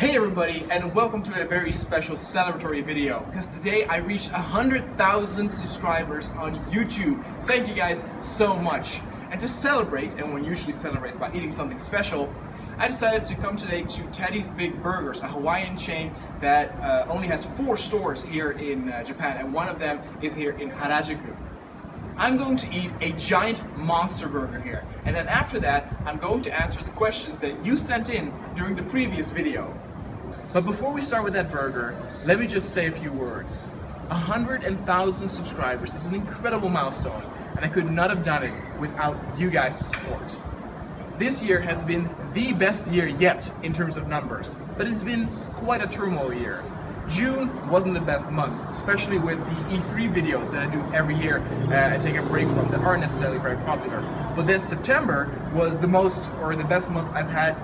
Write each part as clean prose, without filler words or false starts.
Hey everybody, and welcome to a very special celebratory video, because today I reached 100,000 subscribers on YouTube. Thank you guys so much. And to celebrate, and one usually celebrates by eating something special, I decided to come today to Teddy's Big Burgers, a Hawaiian chain that only has 4 stores here in Japan, and one of them is here in Harajuku. I'm going to eat a giant monster burger here, and then after that I'm going to answer the questions that you sent in during the previous video. But before we start with that burger, let me just say a few words. 100,000 subscribers is an incredible milestone, and I could not have done it without you guys' support. This year has been the best year yet in terms of numbers, but it's been quite a turmoil year. June wasn't the best month, especially with the E3 videos that I do every year I take a break from that aren't necessarily very popular. But then September was the best month I've had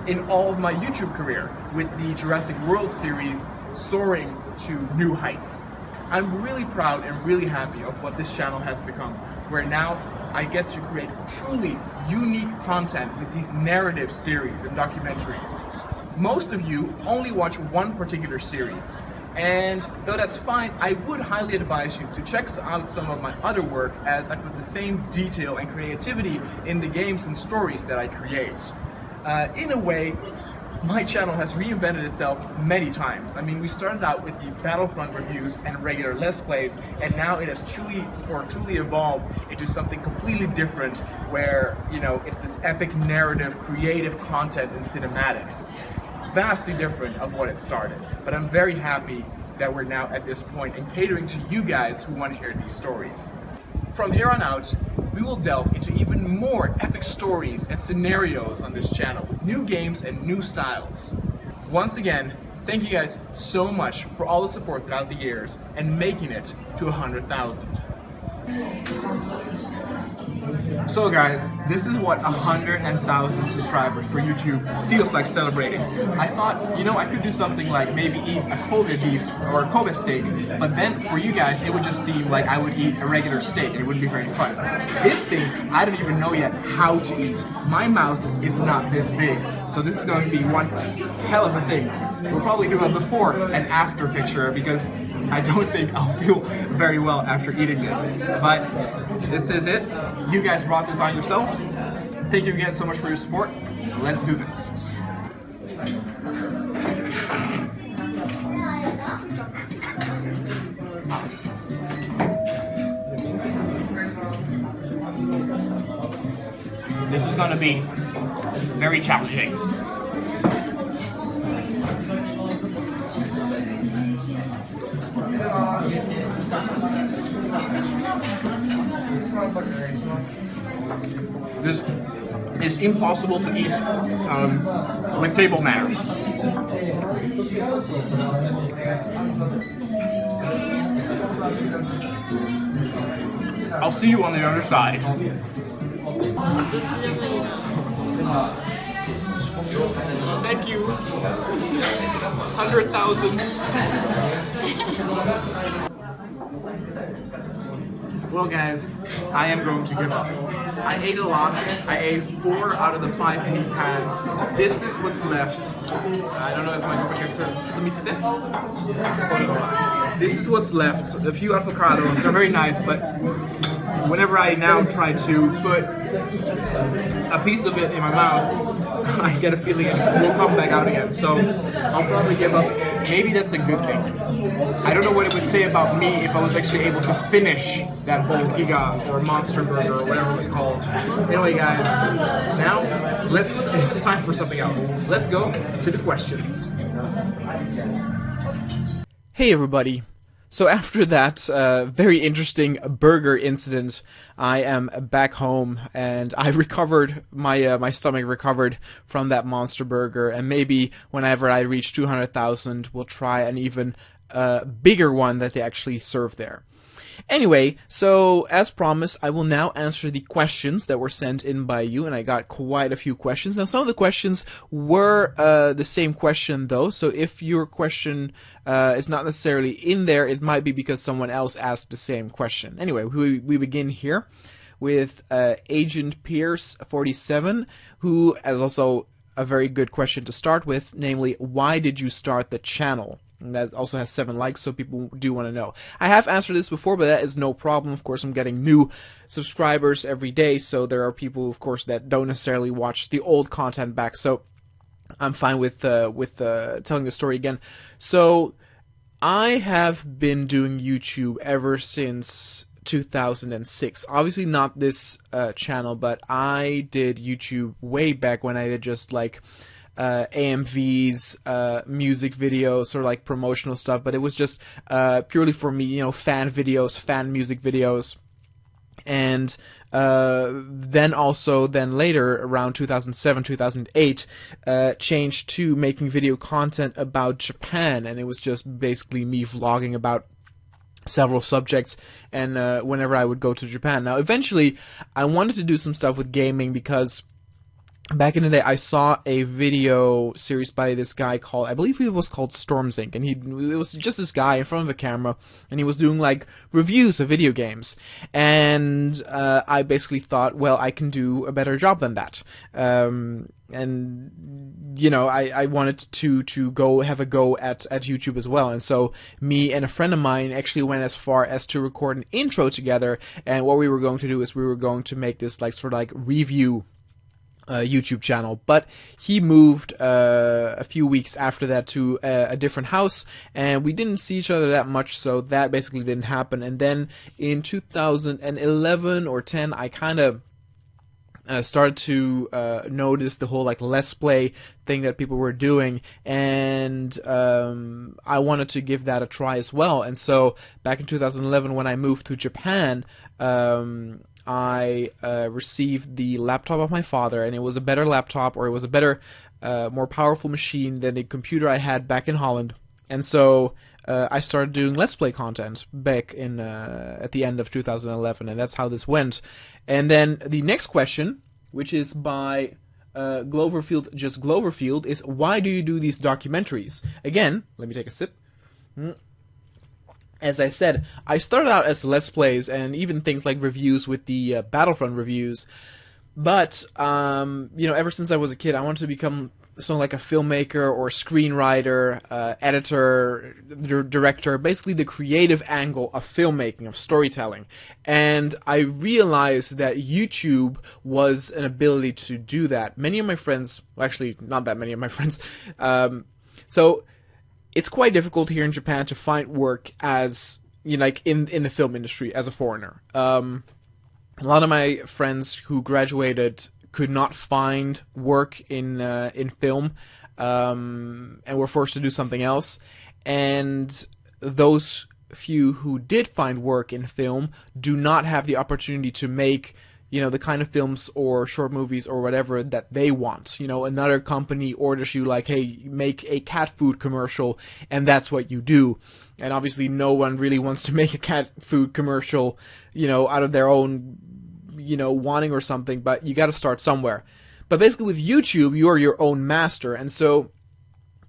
in all of my YouTube career, with the Jurassic World series soaring to new heights. I'm really proud and really happy of what this channel has become, where now I get to create truly unique content with these narrative series and documentaries. Most of you only watch one particular series, and though that's fine, I would highly advise you to check out some of my other work, as I put the same detail and creativity in the games and stories that I create. In a way, my channel has reinvented itself many times. I mean, we started out with the Battlefront reviews and regular Let's Plays, and now it has truly evolved into something completely different, where, you know, it's this epic narrative, creative content and cinematics. Vastly different of what it started, but I'm very happy that we're now at this point and catering to you guys who want to hear these stories. From here on out, we will delve into even more epic stories and scenarios on this channel, with new games and new styles. Once again, thank you guys so much for all the support throughout the years and making it to 100,000. So guys, this is what 100,000 subscribers for YouTube feels like celebrating. I thought, you know, I could do something like maybe eat a Kobe beef or a Kobe steak, but then for you guys it would just seem like I would eat a regular steak and it wouldn't be very fun. This thing, I don't even know yet how to eat. My mouth is not this big, so this is going to be one hell of a thing. We'll probably do a before and after picture, because I don't think I'll feel very well after eating this. But this is it. You guys brought this on yourselves. Thank you again so much for your support. Let's do this. This is going to be very challenging. This is impossible to eat with table manners. I'll see you on the other side. Thank you, 100,000. Well guys, I am going to give up. I ate a lot. I ate 4 out of the 5 meat pads. This is what's left. I don't know if my girlfriend can let me sit there. This is what's left. A few avocados. They're very nice, but whenever I now try to put a piece of it in my mouth, I get a feeling it will come back out again. So I'll probably give up. Maybe that's a good thing. I don't know what it would say about me if I was actually able to finish that whole Giga or Monster Burger or whatever it was called. Anyway guys, now it's time for something else. Let's go to the questions. Hey everybody. So after that very interesting burger incident, I am back home and I recovered, my stomach recovered from that monster burger, and maybe whenever I reach 200,000 we'll try an even bigger one that they actually serve there. Anyway, so as promised, I will now answer the questions that were sent in by you, and I got quite a few questions. Now, some of the questions were the same question, though, so if your question is not necessarily in there, it might be because someone else asked the same question. Anyway, we begin here with Agent Pierce 47, who has also a very good question to start with, namely, why did you start the channel? And that also has 7 likes, so people do want to know. I have answered this before, but that is no problem. Of course, I'm getting new subscribers every day, so there are people, of course, that don't necessarily watch the old content back, so I'm fine with telling the story again. So, I have been doing YouTube ever since 2006. Obviously not this channel, but I did YouTube way back when I did just like AMVs, music videos, sort of like promotional stuff, but it was just purely for me, you know, fan videos, fan music videos. And then later, around 2007, 2008, changed to making video content about Japan, and it was just basically me vlogging about several subjects, and whenever I would go to Japan. Now, eventually, I wanted to do some stuff with gaming because back in the day, I saw a video series by this guy called, I believe it was called Stormzink, and it was just this guy in front of a camera, and he was doing like reviews of video games, and I basically thought, well, I can do a better job than that, and you know, I wanted to go have a go at YouTube as well, and so me and a friend of mine actually went as far as to record an intro together, and what we were going to do is we were going to make this like sort of like review YouTube channel, but he moved a few weeks after that to a different house, and we didn't see each other that much, so that basically didn't happen. And then in 2011 or 10, I kind of started to notice the whole like Let's Play thing that people were doing, and I wanted to give that a try as well. And so back in 2011, when I moved to Japan, I received the laptop of my father, and it was a better laptop, or it was a better, more powerful machine than the computer I had back in Holland. And so I started doing Let's Play content back in at the end of 2011, and that's how this went. And then the next question, which is by Gloverfield, just Gloverfield, is why do you do these documentaries? Again, let me take a sip. As I said, I started out as Let's Plays and even things like reviews with the Battlefront reviews, but you know, ever since I was a kid, I wanted to become something like a filmmaker or screenwriter, editor, director, basically the creative angle of filmmaking, of storytelling. And I realized that YouTube was an ability to do that. Many of my friends, well, actually not that many of my friends, so it's quite difficult here in Japan to find work as, you know, like in the film industry as a foreigner. A lot of my friends who graduated could not find work in film, and were forced to do something else. And those few who did find work in film do not have the opportunity to make, you know, the kind of films or short movies or whatever that they want. You know, another company orders you like, hey, make a cat food commercial, and that's what you do. And obviously no one really wants to make a cat food commercial, you know, out of their own, you know, wanting or something, but you got to start somewhere. But basically with YouTube, you are your own master, and so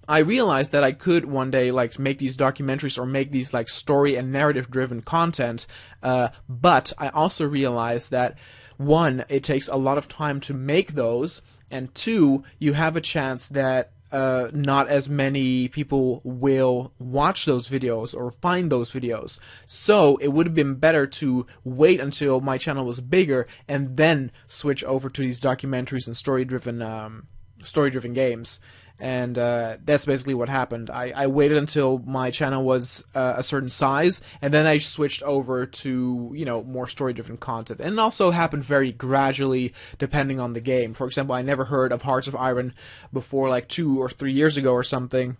I realized that I could one day like make these documentaries or make these like story and narrative driven content, but I also realized that one, it takes a lot of time to make those, and two, you have a chance that not as many people will watch those videos or find those videos. So it would have been better to wait until my channel was bigger and then switch over to these documentaries and story-driven games. And that's basically what happened. I waited until my channel was a certain size, and then I switched over to, you know, more story-driven content. And it also happened very gradually, depending on the game. For example, I never heard of Hearts of Iron before like 2 or 3 years ago or something.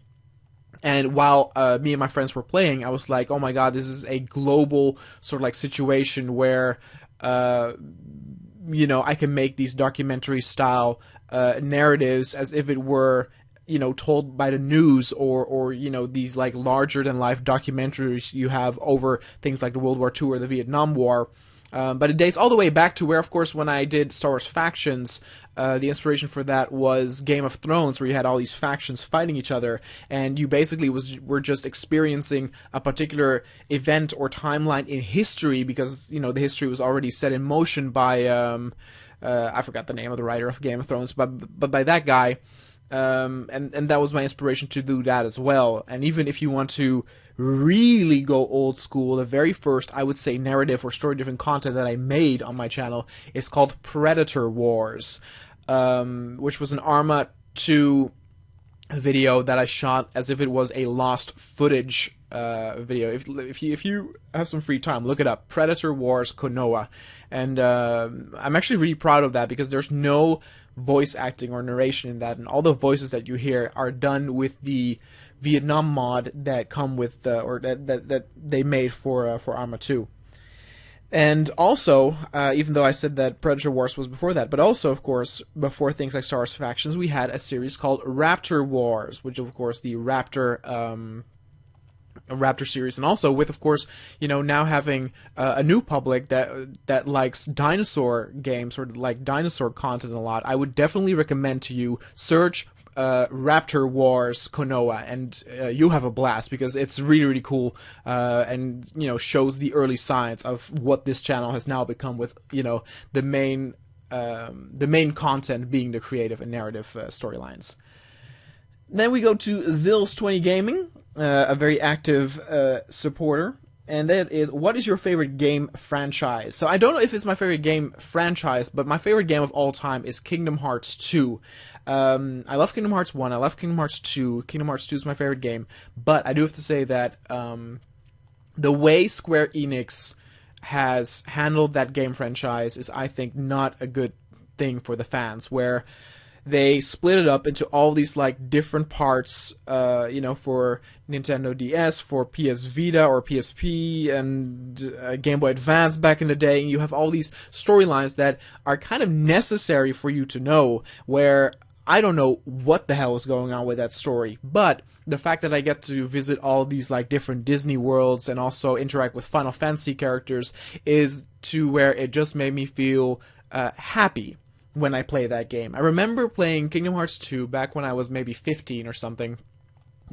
And while me and my friends were playing, I was like, oh my god, this is a global sort of like situation where, you know, I can make these documentary-style narratives as if it were, you know, told by the news, or you know, these like larger than life documentaries you have over things like the World War II or the Vietnam War. But it dates all the way back to where, of course, when I did Star Wars Factions, the inspiration for that was Game of Thrones, where you had all these factions fighting each other, and you basically were just experiencing a particular event or timeline in history, because, you know, the history was already set in motion by I forgot the name of the writer of Game of Thrones, but by that guy. and that was my inspiration to do that as well. And even if you want to really go old school, the very first, I would say, narrative or story-driven content that I made on my channel is called Predator Wars, which was an Arma 2 video that I shot as if it was a lost footage video. If you have some free time, look it up, Predator Wars Konoha. And I'm actually really proud of that, because there's no voice acting or narration in that, and all the voices that you hear are done with the Vietnam mod that come with or that they made for Arma 2. And also, even though I said that Predator Wars was before that, but also, of course, before things like Star Wars Factions, we had a series called Raptor Wars, which, of course, the Raptor series, and also with, of course, now having a new public that likes dinosaur games or like dinosaur content a lot, I would definitely recommend to you search Raptor Wars Konoha, and you'll have a blast, because it's really, really cool, and shows the early signs of what this channel has now become, with the main content being the creative and narrative storylines. Then we go to Zills20 Gaming, a very active supporter, and that is, what is your favorite game franchise? So I don't know if it's my favorite game franchise, but my favorite game of all time is Kingdom Hearts 2. I love Kingdom Hearts 1, I love Kingdom Hearts 2, Kingdom Hearts 2 is my favorite game, but I do have to say that the way Square Enix has handled that game franchise is, I think, not a good thing for the fans, where they split it up into all these like different parts, for Nintendo DS, for PS Vita or PSP, and Game Boy Advance back in the day. And you have all these storylines that are kind of necessary for you to know, where I don't know what the hell is going on with that story. But the fact that I get to visit all these like different Disney worlds and also interact with Final Fantasy characters is to where it just made me feel happy when I play that game. I remember playing Kingdom Hearts 2 back when I was maybe 15 or something,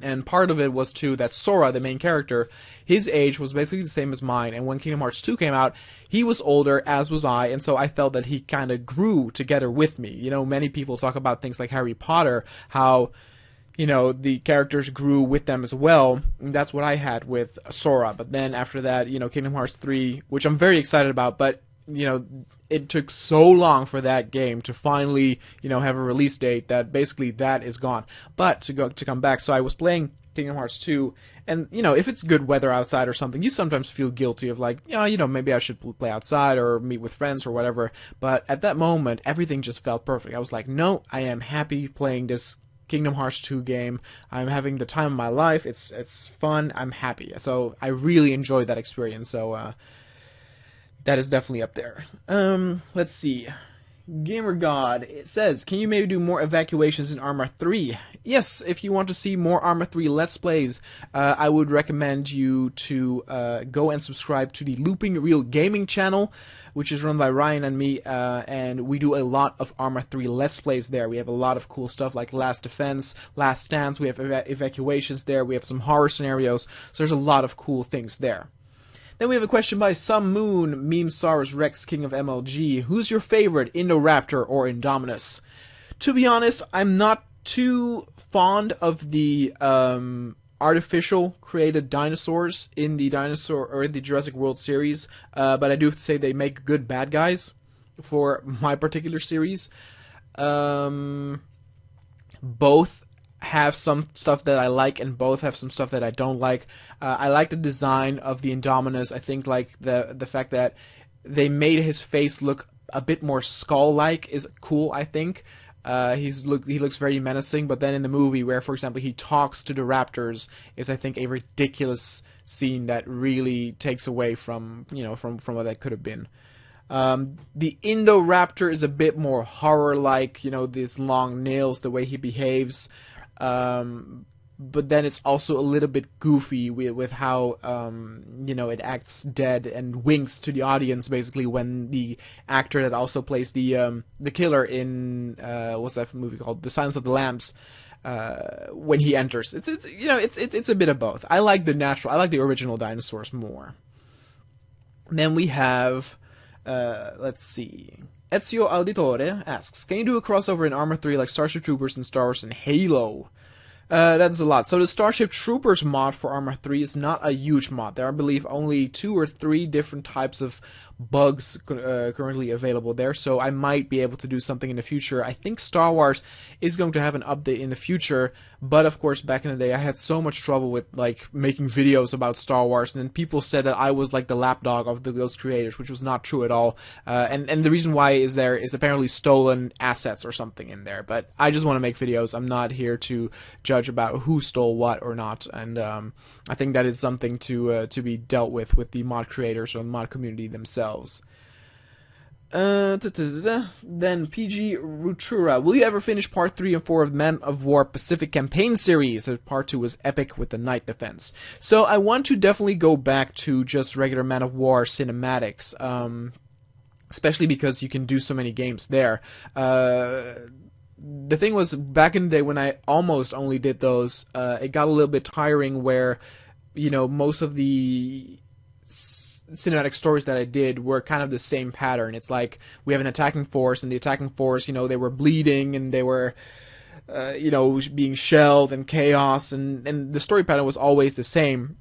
and part of it was too that Sora, the main character, his age was basically the same as mine, and when Kingdom Hearts 2 came out, he was older, as was I, and so I felt that he kind of grew together with me. Many people talk about things like Harry Potter, how the characters grew with them as well, and that's what I had with Sora. But then after that, Kingdom Hearts 3, which I'm very excited about, but it took so long for that game to finally, have a release date that basically that is gone. But to come back, so I was playing Kingdom Hearts 2, and, if it's good weather outside or something, you sometimes feel guilty of like, maybe I should play outside or meet with friends or whatever. But at that moment, everything just felt perfect. I was like, no, I am happy playing this Kingdom Hearts 2 game. I'm having the time of my life. It's fun. I'm happy. So I really enjoyed that experience. So, that is definitely up there. Let's see. Gamer God, it says, can you maybe do more evacuations in Arma 3? Yes, if you want to see more Arma 3 Let's Plays, I would recommend you to go and subscribe to the Looping Real Gaming channel, which is run by Ryan and me, and we do a lot of Arma 3 Let's Plays there. We have a lot of cool stuff like Last Defense, Last Stands, we have evacuations there, we have some horror scenarios, so there's a lot of cool things there. Then we have a question by Some Moon, Memesaurus Rex, King of MLG. Who's your favorite, Indoraptor or Indominus? To be honest, I'm not too fond of the artificial created dinosaurs in the Jurassic World series, but I do have to say they make good bad guys for my particular series. Both have some stuff that I like, and both have some stuff that I don't like. I like the design of the Indominus. I think like the fact that they made his face look a bit more skull-like is cool, I think. He looks very menacing, but then in the movie where, for example, he talks to the raptors is, I think, a ridiculous scene that really takes away from what that could have been. The Indoraptor is a bit more horror-like, these long nails, the way he behaves. But then it's also a little bit goofy with how it acts dead and winks to the audience basically when the actor that also plays the killer in what's that movie called, The Silence of the Lambs, when he enters. It's a bit of both. I like the original dinosaurs more. And then we have let's see, Ezio Auditore asks, can you do a crossover in Arma 3 like Starship Troopers and Star Wars and Halo? That's a lot. So the Starship Troopers mod for Arma 3 is not a huge mod. There are, I believe, only 2 or 3 different types of bugs currently available there, so I might be able to do something in the future. I think Star Wars is going to have an update in the future, but of course back in the day I had so much trouble with like making videos about Star Wars, and then people said that I was like the lapdog of those creators, which was not true at all. And the reason why is there is apparently stolen assets or something in there, but I just want to make videos. I'm not here to judge about who stole what or not, and I think that is something to be dealt with the mod creators or the mod community themselves. Then PG Rutura, will you ever finish part 3 and 4 of Man of War Pacific Campaign series? Part 2 was epic with the night defense. So I want to definitely go back to just regular Man of War cinematics, especially because you can do so many games there. The thing was, back in the day when I almost only did those, it got a little bit tiring where, you know, most of the cinematic stories that I did were kind of the same pattern. It's like we have an attacking force, and the attacking force, you know, they were bleeding and they were, you know, being shelled and chaos, and the story pattern was always the same.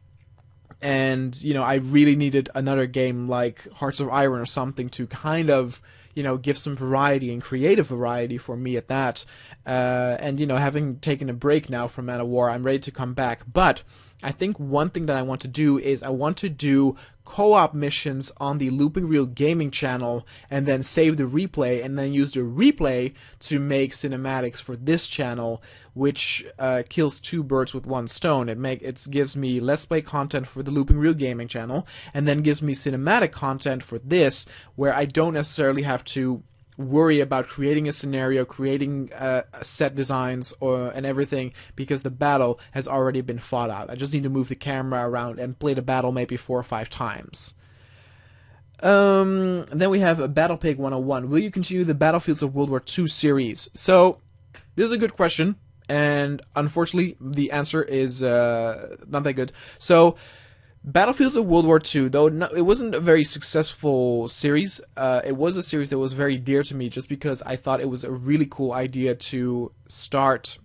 And, you know, I really needed another game like Hearts of Iron or something to kind of, you know, give some variety and creative variety for me at that. And, you know, having taken a break now from Man of War, I'm ready to come back. But I think one thing that I want to do is I want to do co-op missions on the Looping Reel Gaming channel, and then save the replay, and then use the replay to make cinematics for this channel, which kills 2 birds with 1 stone. It gives me Let's Play content for the Looping Reel Gaming channel, and then gives me cinematic content for this, where I don't necessarily have to worry about creating a scenario, creating set designs and everything, because the battle has already been fought out. I just need to move the camera around and play the battle maybe 4 or 5 times. Then we have a Battle Pig 101. Will you continue the Battlefields of World War II series? So this is a good question, and unfortunately the answer is not that good. So Battlefields of World War II, though it wasn't a very successful series, it was a series that was very dear to me just because I thought it was a really cool idea to start,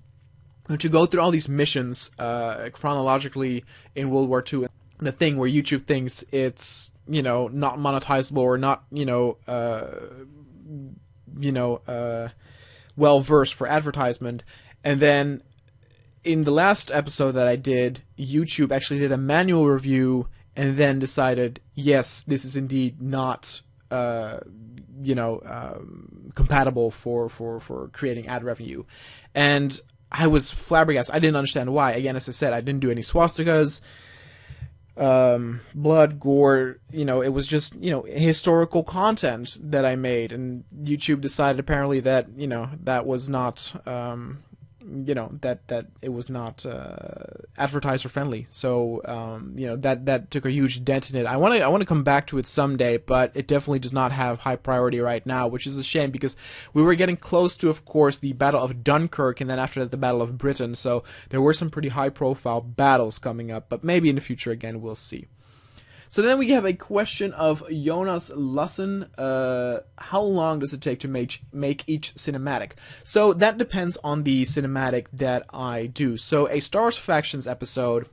to go through all these missions chronologically in World War II. The thing where YouTube thinks it's, you know, not monetizable or not, well versed for advertisement, and then in the last episode that I did, YouTube actually did a manual review and then decided, yes, this is indeed not, compatible for creating ad revenue. And I was flabbergasted. I didn't understand why. Again, as I said, I didn't do any swastikas, blood, gore, you know, it was just, you know, historical content that I made. And YouTube decided apparently that, you know, that was not, that it was not advertiser friendly. So that took a huge dent in it. I want to come back to it someday, but it definitely does not have high priority right now, which is a shame because we were getting close to, of course, the Battle of Dunkirk, and then after that the Battle of Britain. So there were some pretty high profile battles coming up, but maybe in the future again, we'll see. So then we have a question of Jonas Lassen. How long does it take to make each cinematic? So that depends on the cinematic that I do. So a Star Wars Factions episode,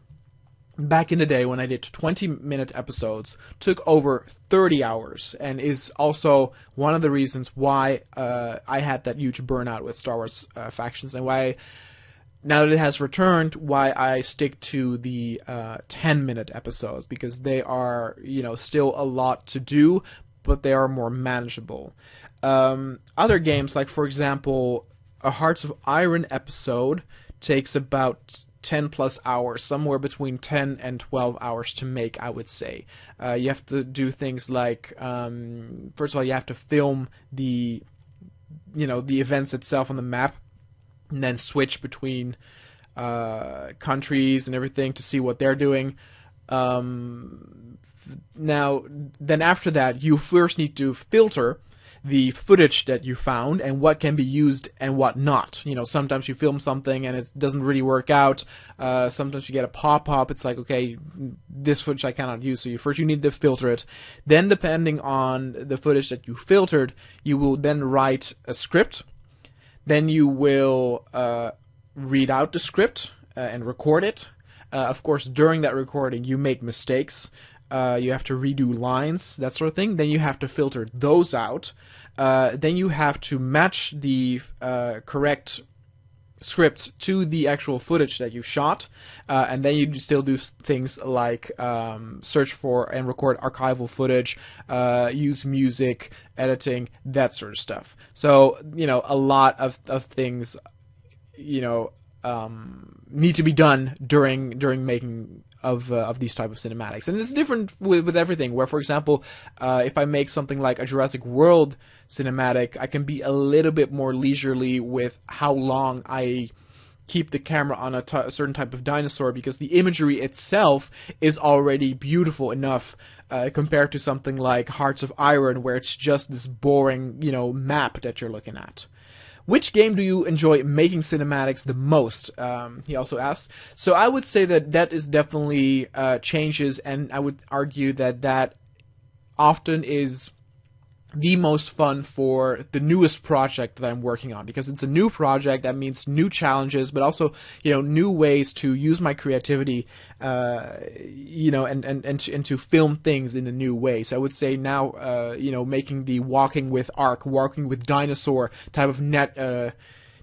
back in the day when I did 20-minute episodes, took over 30 hours, and is also one of the reasons why I had that huge burnout with Star Wars Factions, and why, now that it has returned, why I stick to the 10-minute episodes, because they are, you know, still a lot to do, but they are more manageable. Other games, like for example, a Hearts of Iron episode takes about 10 plus hours, somewhere between 10 and 12 hours to make, I would say. You have to do things like, first of all, you have to film the events itself on the map, and then switch between countries and everything to see what they're doing. Now, then after that, you first need to filter the footage that you found and what can be used and what not. You know, sometimes you film something and it doesn't really work out. Sometimes you get a pop-up. It's like, okay, this footage I cannot use. So first you need to filter it. Then, depending on the footage that you filtered, you will then write a script. Then you will read out the script and record it. Of course, during that recording, you make mistakes. You have to redo lines, that sort of thing. Then you have to filter those out. Then you have to match the correct scripts to the actual footage that you shot. And then you still do things like search for and record archival footage, use music, editing, that sort of stuff. So, you know, a lot of things, you know, need to be done during making of these type of cinematics. And it's different with everything, where, for example, if I make something like a Jurassic World cinematic, I can be a little bit more leisurely with how long I keep the camera on a certain type of dinosaur, because the imagery itself is already beautiful enough compared to something like Hearts of Iron, where it's just this boring, you know, map that you're looking at. Which game do you enjoy making cinematics the most? He also asked. So I would say that is definitely changes, and I would argue that often is the most fun for the newest project that I'm working on, because it's a new project. That means new challenges, but also, you know, new ways to use my creativity, you know, and to film things in a new way. So I would say now, you know, making the walking with dinosaur type of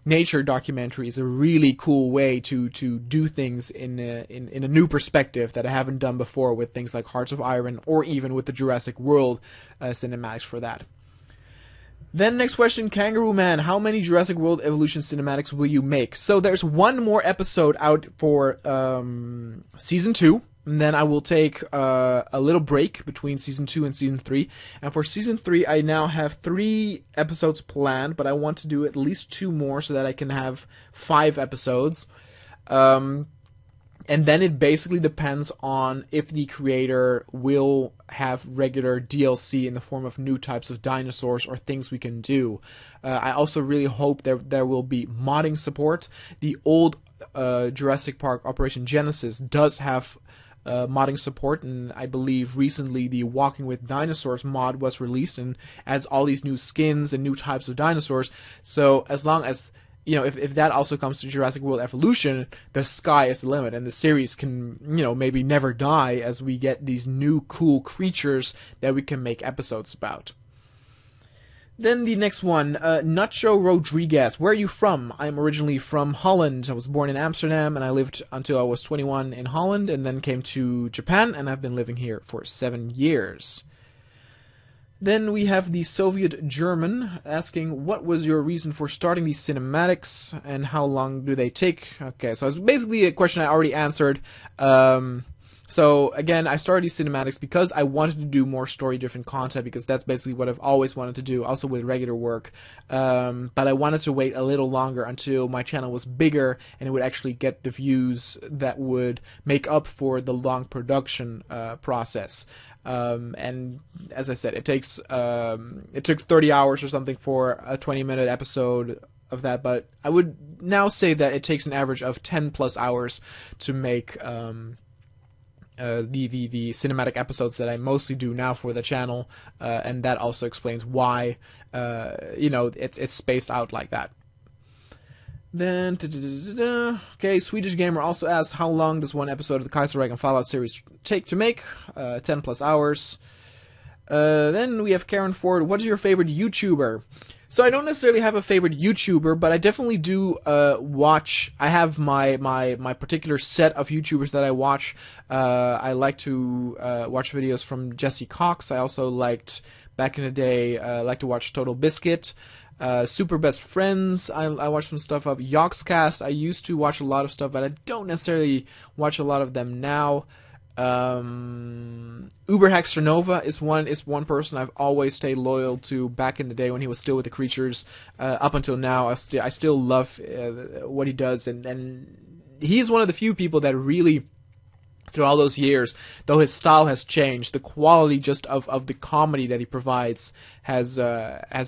nature documentary is a really cool way to do things in a new perspective that I haven't done before with things like Hearts of Iron, or even with the Jurassic World cinematics for that. Then next question, Kangaroo Man, how many Jurassic World Evolution cinematics will you make? So there's one more episode out for season 2. And then I will take a little break between season 2 and season 3. And for season 3, I now have 3 episodes planned, but I want to do at least 2 more so that I can have 5 episodes. And then it basically depends on if the creator will have regular DLC in the form of new types of dinosaurs or things we can do. I also really hope there will be modding support. The old Jurassic Park Operation Genesis does have modding support, and I believe recently the Walking with Dinosaurs mod was released and adds all these new skins and new types of dinosaurs. So as long as, you know, if that also comes to Jurassic World Evolution, the sky is the limit, and the series can, you know, maybe never die as we get these new cool creatures that we can make episodes about. Then the next one, Nacho Rodriguez. Where are you from? I am originally from Holland. I was born in Amsterdam, and I lived until I was 21 in Holland, and then came to Japan, and I've been living here for 7 years. Then we have the Soviet German asking, what was your reason for starting these cinematics, and how long do they take? Okay, so it's basically a question I already answered. So again, I started these cinematics because I wanted to do more story-driven content, because that's basically what I've always wanted to do, also with regular work. But I wanted to wait a little longer until my channel was bigger and it would actually get the views that would make up for the long production process. And as I said, it took 30 hours or something for a 20-minute episode of that, but I would now say that it takes an average of 10 plus hours to make the cinematic episodes that I mostly do now for the channel, and that also explains why you know, it's spaced out like that. Then okay, Swedish Gamer also asks, how long does one episode of the Kaiserreich and Fallout series take to make? 10 plus hours. Then we have Karen Ford. What is your favorite YouTuber? So I don't necessarily have a favorite YouTuber, but I definitely do watch. I have my particular set of YouTubers that I watch. I like to watch videos from Jesse Cox. I also liked, back in the day, like to watch Total Biscuit. Super Best Friends, I watch some stuff of. Yogscast, I used to watch a lot of stuff, but I don't necessarily watch a lot of them now. Uberhaxter Nova is one person I've always stayed loyal to back in the day when he was still with the creatures. Up until now, I still love what he does, and he is one of the few people that really, through all those years, though his style has changed, the quality just of the comedy that he provides has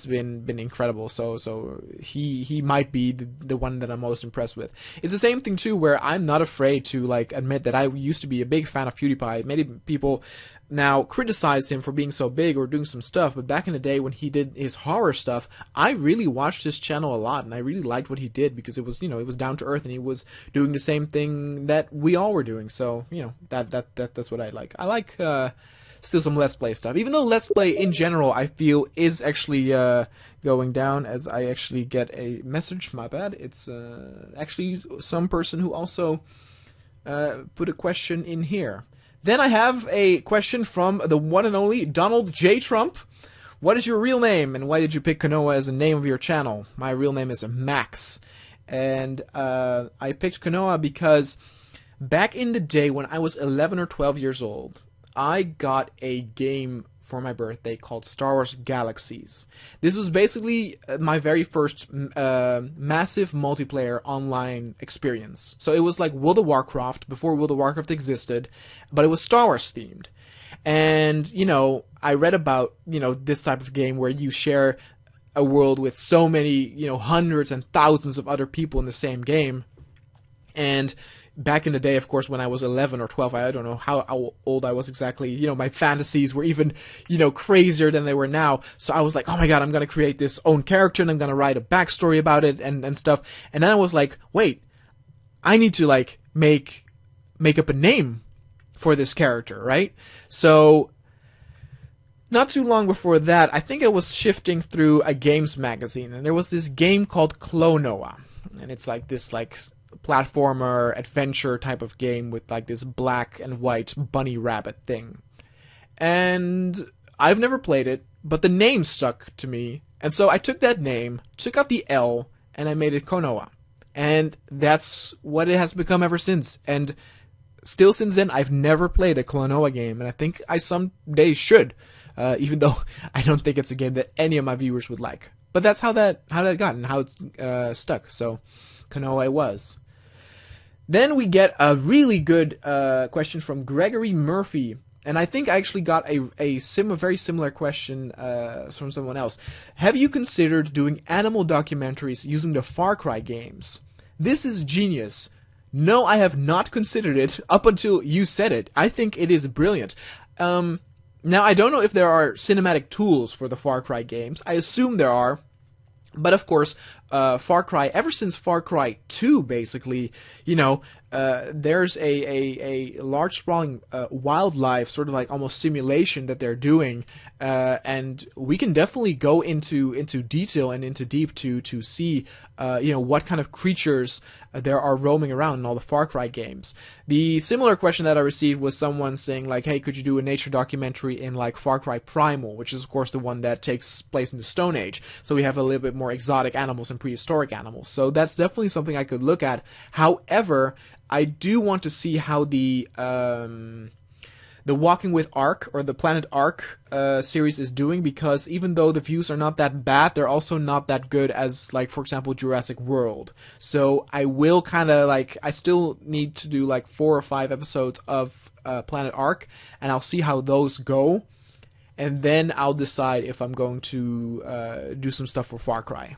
been incredible. So he might be the one that I'm most impressed with. It's the same thing too, where I'm not afraid to like admit that I used to be a big fan of PewDiePie. Many people now criticize him for being so big or doing some stuff, but back in the day when he did his horror stuff, I really watched his channel a lot, and I really liked what he did because it was, you know, it was down to earth, and he was doing the same thing that we all were doing. So, you know, that's what I like. I like still some Let's Play stuff, even though Let's Play in general I feel is actually going down, as I actually get a message. My bad. It's actually some person who also put a question in here. Then I have a question from the one and only Donald J. Trump. What is your real name, and why did you pick Konoha as the name of your channel? My real name is Max, and I picked Konoha because back in the day when I was 11 or 12 years old, I got a game for my birthday called Star Wars Galaxies. This was basically my very first massive multiplayer online experience. So it was like World of Warcraft before World of Warcraft existed, but it was Star Wars themed. And, you know, I read about, you know, this type of game where you share a world with so many, you know, hundreds and thousands of other people in the same game. And back in the day, of course, when I was 11 or 12, I don't know how old I was exactly, you know, my fantasies were even, you know, crazier than they were now. So I was like, oh my god, I'm going to create this own character, and I'm going to write a backstory about it and stuff. And then I was like, wait, I need to, like, make up a name for this character, right? So not too long before that, I think I was shifting through a games magazine, and there was this game called Klonoa. And it's like this, like, platformer adventure type of game with like this black and white bunny rabbit thing. And I've never played it, but the name stuck to me, and so I took that name, took out the L, and I made it Konoha. And that's what it has become ever since. And still since then, I've never played a Klonoa game, and I think I someday should, even though I don't think it's a game that any of my viewers would like. But that's how that got and how it's stuck. So Konoha it was. Then we get a really good question from Gregory Murphy, and I think I actually got a very similar question from someone else. Have you considered doing animal documentaries using the Far Cry games? This is genius. No, I have not considered it up until you said it. I think it is brilliant. Now, I don't know if there are cinematic tools for the Far Cry games. I assume there are. But of course, Far Cry, ever since Far Cry 2, basically, you know, there's a large sprawling wildlife, sort of like almost simulation that they're doing, and we can definitely go into detail and into deep to see, you know, what kind of creatures there are roaming around in all the Far Cry games. The similar question that I received was someone saying like, hey, could you do a nature documentary in like Far Cry Primal, which is of course the one that takes place in the Stone Age, so we have a little bit more exotic animals and prehistoric animals. So that's definitely something I could look at. However, I do want to see how the Walking with Ark, or the Planet Ark series is doing, because even though the views are not that bad, they're also not that good as, like, for example, Jurassic World. So I will kind of, like, I still need to do, like, 4 or 5 episodes of Planet Ark, and I'll see how those go, and then I'll decide if I'm going to do some stuff for Far Cry.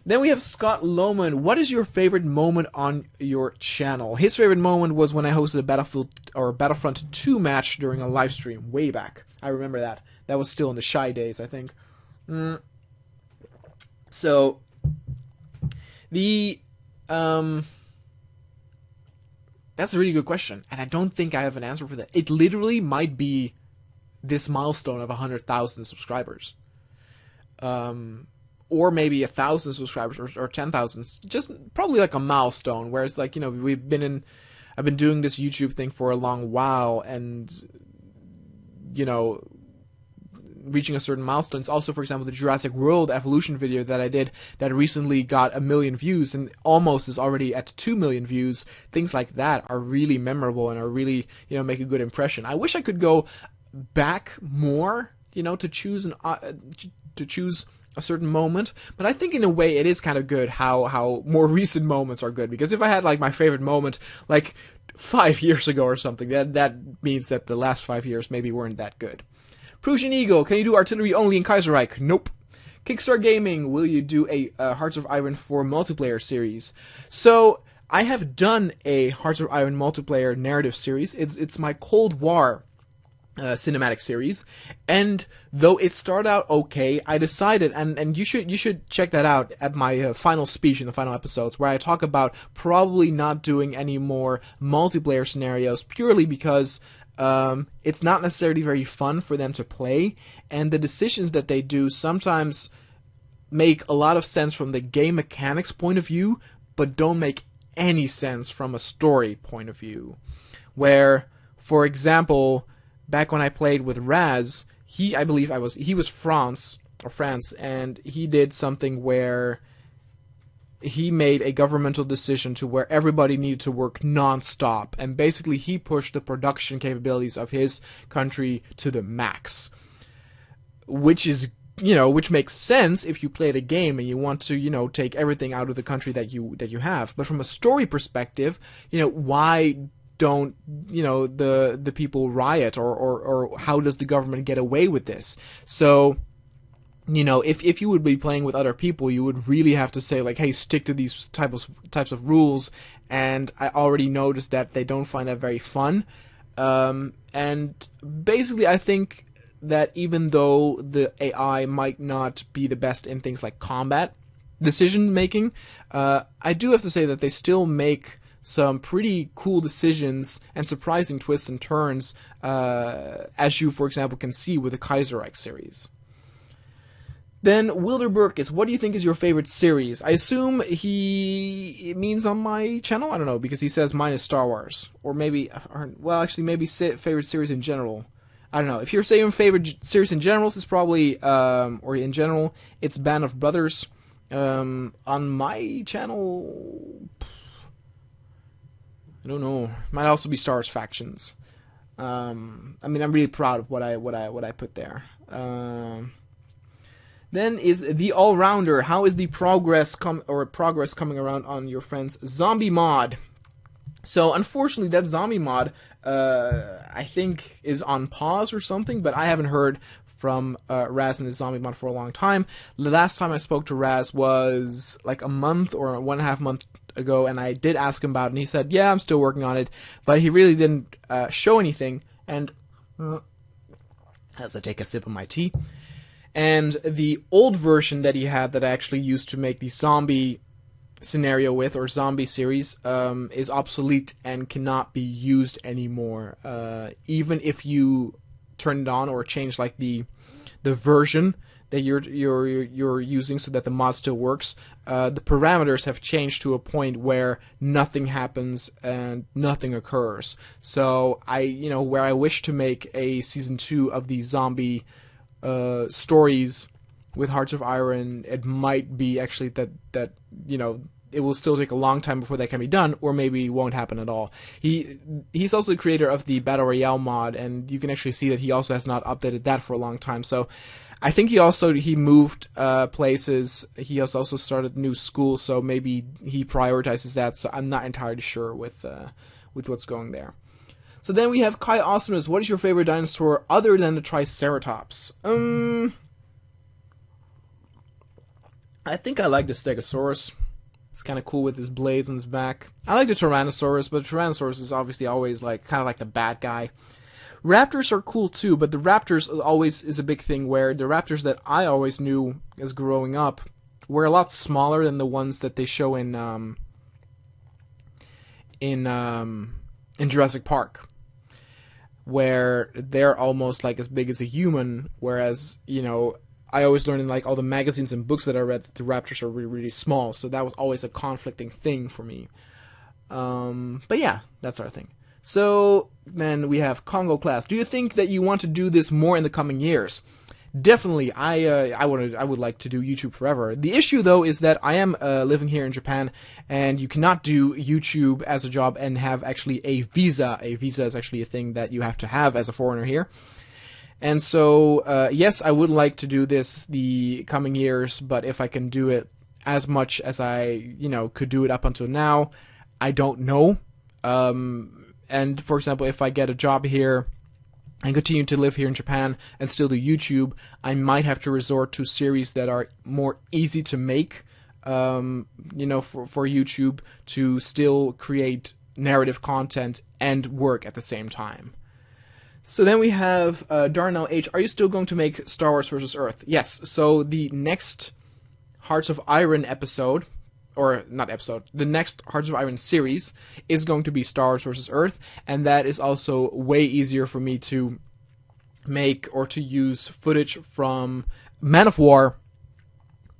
Then we have Scott Lohman. What is your favorite moment on your channel? His favorite moment was when I hosted a Battlefront 2 match during a live stream way back. I remember that. That was still in the Shy days, I think. So the that's a really good question, and I don't think I have an answer for that. It literally might be this milestone of 100,000 subscribers. Or maybe 1,000 subscribers or 10,000, just probably like a milestone where it's like, you know, I've been doing this YouTube thing for a long while, and, you know, reaching a certain milestone. It's also, for example, the Jurassic World evolution video that I did that recently got 1 million views and almost is already at 2 million views. Things like that are really memorable and are really, you know, make a good impression. I wish I could go back more, you know, to choose a certain moment, but I think in a way it is kind of good how more recent moments are good, because if I had like my favorite moment like 5 years ago or something, that means that the last 5 years maybe weren't that good. Prussian Eagle, can you do artillery only in Kaiserreich? Nope. Kickstar Gaming, will you do a Hearts of Iron 4 multiplayer series? So, I have done a Hearts of Iron multiplayer narrative series. It's my Cold War cinematic series, and though it started out okay, I decided, and you should check that out at my final speech in the final episodes, where I talk about probably not doing any more multiplayer scenarios, purely because it's not necessarily very fun for them to play, and the decisions that they do sometimes make a lot of sense from the game mechanics point of view, but don't make any sense from a story point of view. Where, for example, back when I played with Raz, he was France, and he did something where he made a governmental decision to where everybody needed to work non-stop, and basically he pushed the production capabilities of his country to the max, which makes sense if you play the game and you want to, take everything out of the country that you have. But from a story perspective, why don't the people riot, or how does the government get away with this? So if you would be playing with other people, you would really have to say, like, hey, stick to these types of rules, and I already noticed that they don't find that very fun. And basically I think that even though the AI might not be the best in things like combat decision making, I do have to say that they still make some pretty cool decisions and surprising twists and turns, as you, for example, can see with the Kaiserreich series. Then Wilderberg is, what do you think is your favorite series? I assume it means on my channel? I don't know, because he says mine is Star Wars. Or maybe, maybe favorite series in general. I don't know. If you're saying favorite series in general, it's probably, or in general, it's Band of Brothers. On my channel, I don't know. Might also be Star Wars Factions. I'm really proud of what I put there. Then is the all-rounder. How is the progress coming around on your friend's zombie mod? So unfortunately, that zombie mod, I think, is on pause or something. But I haven't heard from Raz and his zombie mod for a long time. The last time I spoke to Raz was like a month or 1.5 months ago, and I did ask him about it, and he said, yeah, I'm still working on it, but he really didn't show anything. And as I take a sip of my tea, and the old version that he had that I actually used to make the zombie scenario with, or zombie series, is obsolete and cannot be used anymore. Even if you turn it on or change like the version that you're using so that the mod still works, the parameters have changed to a point where nothing happens and nothing occurs. So where I wish to make a season 2 of the zombie stories with Hearts of Iron, it might be actually that it will still take a long time before that can be done, or maybe it won't happen at all. He's also the creator of the Battle Royale mod, and you can actually see that he also has not updated that for a long time. So I think he moved places. He has also started new schools, so maybe he prioritizes that. So I'm not entirely sure with what's going there. So then we have Kai Awesomeness. What is your favorite dinosaur other than the Triceratops? I think I like the Stegosaurus. It's kind of cool with his blades on his back. I like the Tyrannosaurus, but the Tyrannosaurus is obviously always kind of like the bad guy. Raptors are cool too, but the raptors always is a big thing, where the raptors that I always knew as growing up were a lot smaller than the ones that they show in Jurassic Park, where they're almost like as big as a human, whereas I always learned in like all the magazines and books that I read that the raptors are really, really small, so that was always a conflicting thing for me. But yeah, that's our thing. So then we have Congo Class. Do you think that you want to do this more in the coming years? Definitely, I would like to do YouTube forever. The issue though is that I am living here in Japan, and you cannot do YouTube as a job and have actually a visa. A visa is actually a thing that you have to have as a foreigner here. And so, yes, I would like to do this the coming years, but if I can do it as much as I, could do it up until now, I don't know. And for example, if I get a job here and continue to live here in Japan and still do YouTube, I might have to resort to series that are more easy to make, you know, for YouTube, to still create narrative content and work at the same time. So then we have Darnell H. Are you still going to make Star Wars vs. Earth? Yes. So the next Hearts of Iron episode, or not episode, the next Hearts of Iron series is going to be Star Wars vs. Earth, and that is also way easier for me to make or to use footage from Man of War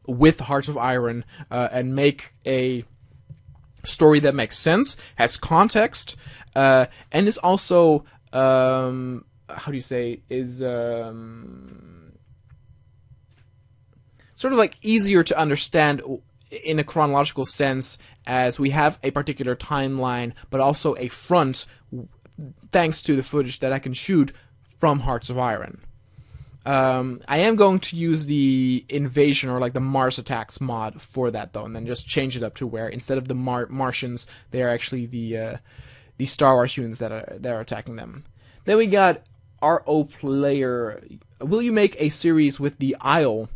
with Hearts of Iron and make a story that makes sense, has context, and is also how do you say, is sort of like easier to understand in a chronological sense, as we have a particular timeline, but also a front, thanks to the footage that I can shoot from Hearts of Iron. I am going to use the Invasion, or like the Mars Attacks mod for that though, and then just change it up to where instead of the Martians, they are actually the Star Wars humans that are attacking them. Then we got RO Player. Will you make a series with the Isle?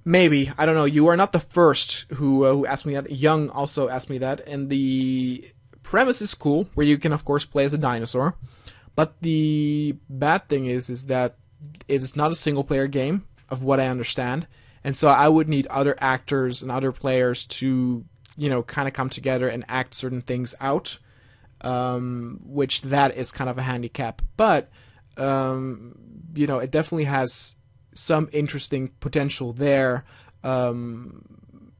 Maybe. I don't know. You are not the first who asked me that. Young also asked me that, and the premise is cool, where you can of course play as a dinosaur. But the bad thing is that it's not a single player game, of what I understand, and so I would need other actors and other players to, you know, kind of come together and act certain things out, which that is kind of a handicap. But you know, it definitely has some interesting potential there,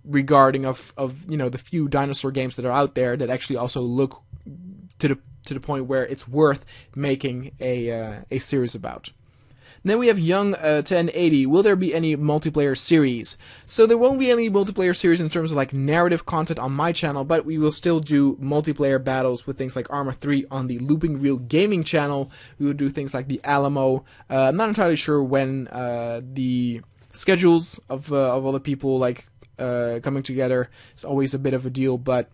regarding of you know, the few dinosaur games that are out there that actually also look to the point where it's worth making a series about. And then we have Young 1080. Will there be any multiplayer series? So there won't be any multiplayer series in terms of like narrative content on my channel, but we will still do multiplayer battles with things like Arma 3 on the Looping Reel Gaming channel. We will do things like the Alamo. I'm not entirely sure when the schedules of all the people like coming together is always a bit of a deal, but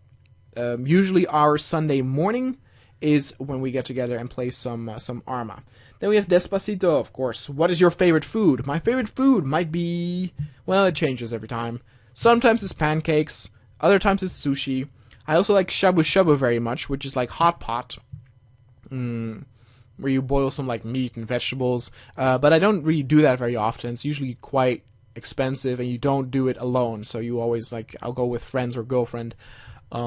usually our Sunday morning is when we get together and play some Arma. Then we have Despacito, of course. What is your favorite food? My favorite food might be, well, it changes every time. Sometimes it's pancakes, other times it's sushi. I also like shabu shabu very much, which is like hot pot, where you boil some like meat and vegetables. But I don't really do that very often. It's usually quite expensive, and you don't do it alone. So you always like, I'll go with friends or girlfriend. But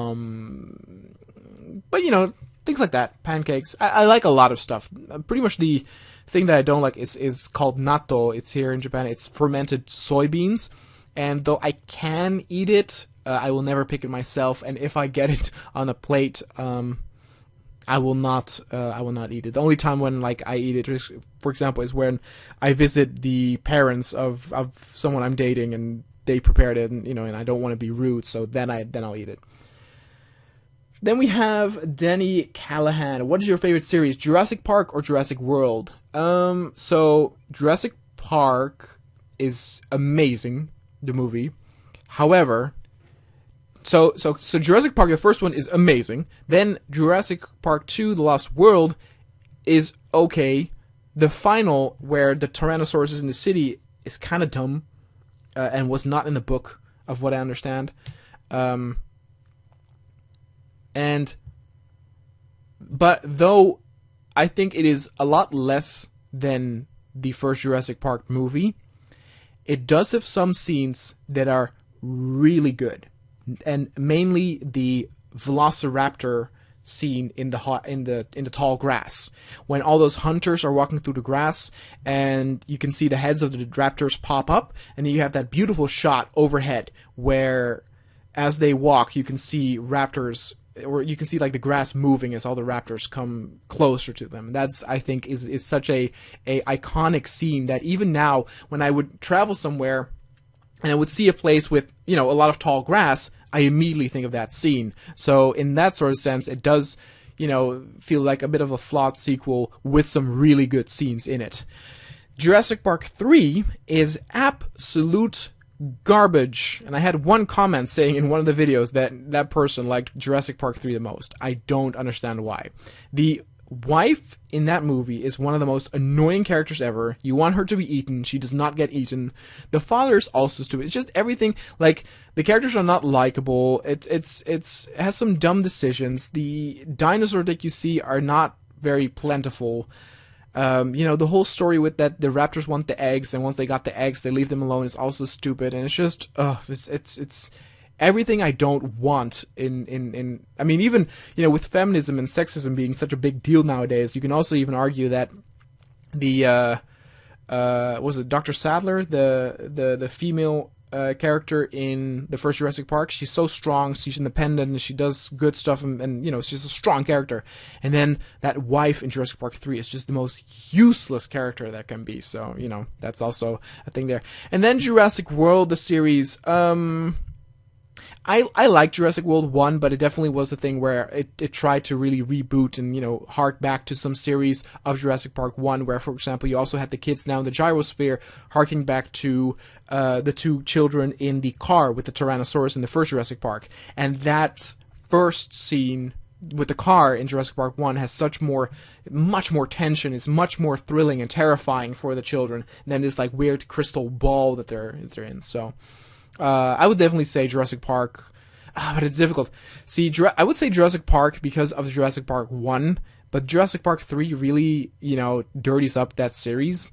you know, things like that, pancakes. I like a lot of stuff. Pretty much the thing that I don't like is called natto. It's here in Japan. It's fermented soybeans, and though I can eat it, I will never pick it myself. And if I get it on a plate, I will not eat it. The only time when like I eat it, for example, is when I visit the parents of someone I'm dating, and they prepared it, and you know, and I don't want to be rude, so then I'll eat it. Then we have Denny Callahan. What is your favorite series, Jurassic Park or Jurassic World? So Jurassic Park is amazing, the movie. However, so Jurassic Park, the first one, is amazing. Then Jurassic Park 2, The Lost World, is okay. The final, where the Tyrannosaurus is in the city, is kind of dumb, and was not in the book, of what I understand. But though I think it is a lot less than the first Jurassic Park movie, it does have some scenes that are really good, and mainly the Velociraptor scene in the tall grass, when all those hunters are walking through the grass, and you can see the heads of the raptors pop up, and then you have that beautiful shot overhead where, as they walk, you can see raptors. Or you can see like the grass moving as all the raptors come closer to them. That's, I think, is such a iconic scene that even now, when I would travel somewhere and I would see a place with, you know, a lot of tall grass, I immediately think of that scene. So in that sort of sense, it does, you know, feel like a bit of a flawed sequel with some really good scenes in it. Jurassic Park 3 is absolute garbage, and I had one comment saying in one of the videos that person liked Jurassic Park 3 the most. I don't understand why. The wife in that movie is one of the most annoying characters ever. You want her to be eaten. She does not get eaten. The father is also stupid. It's just everything. Like, the characters are not likable. It has some dumb decisions. The dinosaurs that you see are not very plentiful. The whole story with that the raptors want the eggs, and once they got the eggs, they leave them alone is also stupid. And it's just, it's everything I don't want in I mean, even, with feminism and sexism being such a big deal nowadays, you can also even argue that the was it Dr. Sadler, the female character in the first Jurassic Park? She's so strong, she's independent, and she does good stuff, and she's a strong character. And then that wife in Jurassic Park 3 is just the most useless character that can be. So, that's also a thing there. And then Jurassic World, the series, I liked Jurassic World 1, but it definitely was a thing where it tried to really reboot and, hark back to some series of Jurassic Park 1, where, for example, you also had the kids now in the gyrosphere, harking back to the two children in the car with the Tyrannosaurus in the first Jurassic Park. And that first scene with the car in Jurassic Park 1 has much more tension, it's much more thrilling and terrifying for the children than this, like, weird crystal ball that they're in, so... I would definitely say Jurassic Park, but it's difficult. See, I would say Jurassic Park because of Jurassic Park 1, but Jurassic Park 3 really, dirties up that series.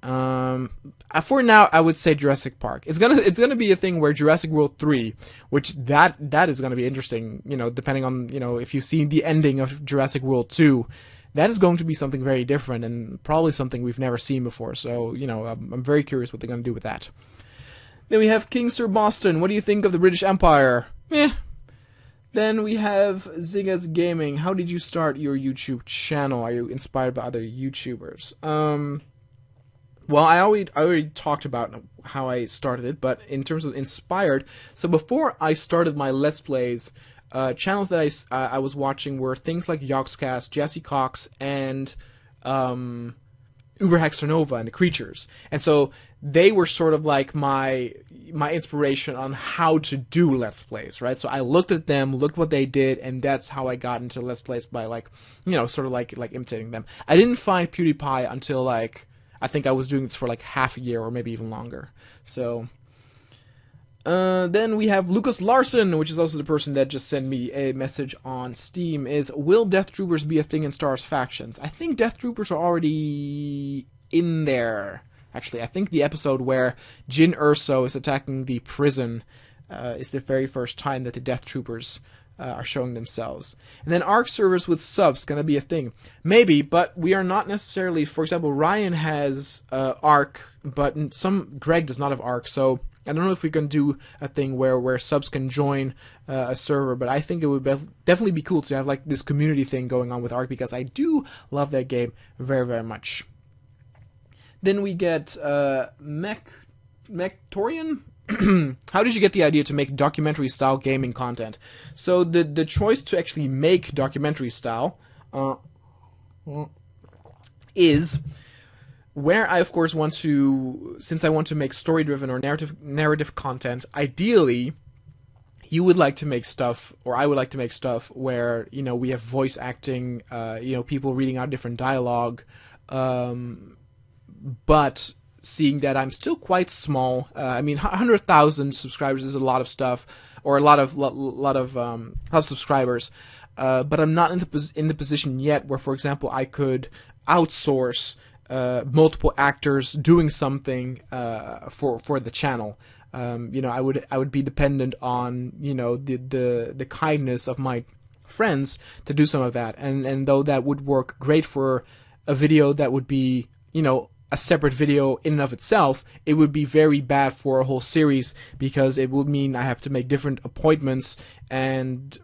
For now, I would say Jurassic Park. It's gonna be a thing where Jurassic World 3, which that is gonna be interesting, depending on, if you see the ending of Jurassic World 2, that is going to be something very different and probably something we've never seen before. So, I'm very curious what they're gonna do with that. Then we have King Sir Boston. What do you think of the British Empire? Meh. Then we have Zigas Gaming. How did you start your YouTube channel? Are you inspired by other YouTubers? Well, I already talked about how I started it, but in terms of inspired, so before I started my Let's Plays, channels that I was watching were things like Yogscast, Jesse Cox, and Uber Hexernova and the Creatures. And so they were sort of like my inspiration on how to do Let's Plays, right? So I looked at them, looked what they did, and that's how I got into Let's Plays by, like, sort of like imitating them. I didn't find PewDiePie until, like, I think I was doing this for like half a year or maybe even longer. So then we have Lucas Larson, which is also the person that just sent me a message on Steam, is, will Death Troopers be a thing in Star Wars factions? I think Death Troopers are already in there. Actually, I think the episode where Jyn Erso is attacking the prison is the very first time that the Death Troopers are showing themselves. And then ARC servers with subs going to be a thing. Maybe, but we are not necessarily... For example, Ryan has ARC, but Greg does not have ARC, so... I don't know if we can do a thing where subs can join a server, but I think it would definitely be cool to have, like, this community thing going on with ARC, because I do love that game very, very much. Then we get Mectorian. How did you get the idea to make documentary-style gaming content? So the choice to actually make documentary-style is... where I, of course, want to, since I want to make story-driven or narrative content, ideally, you would like to make stuff, or I would like to make stuff where, we have voice acting, people reading out different dialogue, but seeing that I'm still quite small, 100,000 subscribers is a lot of stuff, or a lot of subscribers, but I'm not in the position yet where, for example, I could outsource multiple actors doing something for the channel. I would be dependent on the kindness of my friends to do some of that, and though that would work great for a video that would be a separate video in and of itself, it would be very bad for a whole series, because it would mean I have to make different appointments, and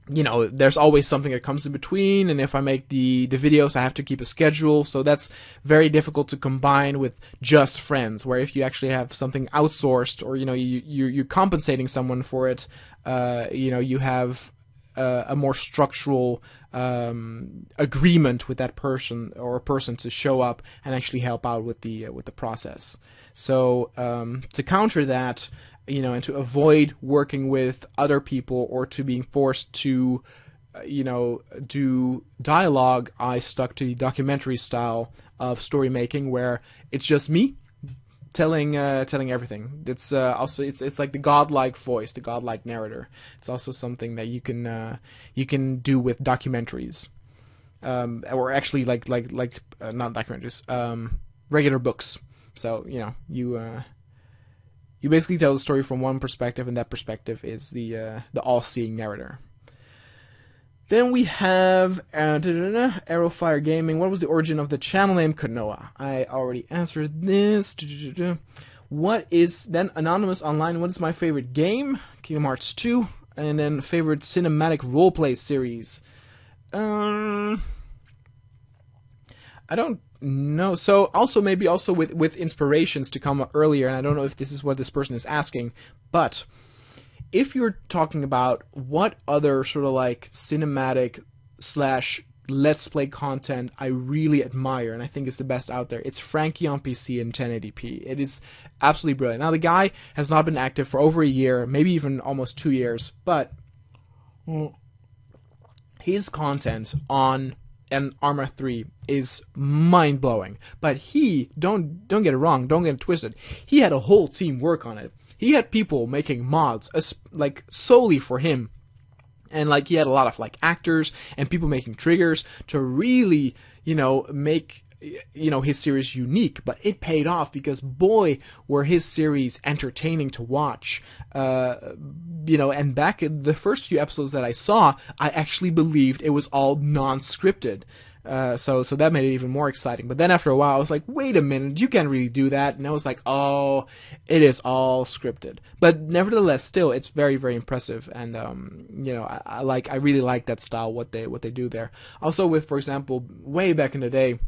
there's always something that comes in between, and if I make the videos, I have to keep a schedule, so that's very difficult to combine with just friends, where if you actually have something outsourced, or, you're compensating someone for it, you have a more structural agreement with that person or person to show up and actually help out with the process. So to counter that, and to avoid working with other people or to being forced to do dialogue, I stuck to the documentary style of story making, where it's just me telling everything. It's also it's like the godlike voice, the godlike narrator. It's also something that you can do with documentaries, or actually like not documentaries, regular books. So you basically tell the story from one perspective, and that perspective is the all-seeing narrator. Then we have Arrowfire Gaming. What was the origin of the channel name Konoha? I already answered this. What is then Anonymous Online? What is my favorite game? Kingdom Hearts 2. And then favorite cinematic roleplay series. I don't know. So maybe with inspirations to come earlier, and I don't know if this is what this person is asking, but if you're talking about what other sort of like cinematic / let's play content I really admire and I think is the best out there, it's Frankie on PC in 1080p. It is absolutely brilliant. Now the guy has not been active for over a year, maybe even almost 2 years, but his content on an Arma 3 is mind-blowing. But he, don't get it wrong, don't get it twisted, he had a whole team work on it. He had people making mods, like, solely for him. And, like, he had a lot of, like, actors and people making triggers to really, make, his series unique. But it paid off because, boy, were his series entertaining to watch. And back in the first few episodes that I saw, I actually believed it was all non-scripted. So that made it even more exciting. But then after a while, I was like, wait a minute, you can't really do that. And I was like, oh, it is all scripted. But nevertheless, still, it's very, very impressive. And, I really like that style, what they do there. Also with, for example, way back in the day,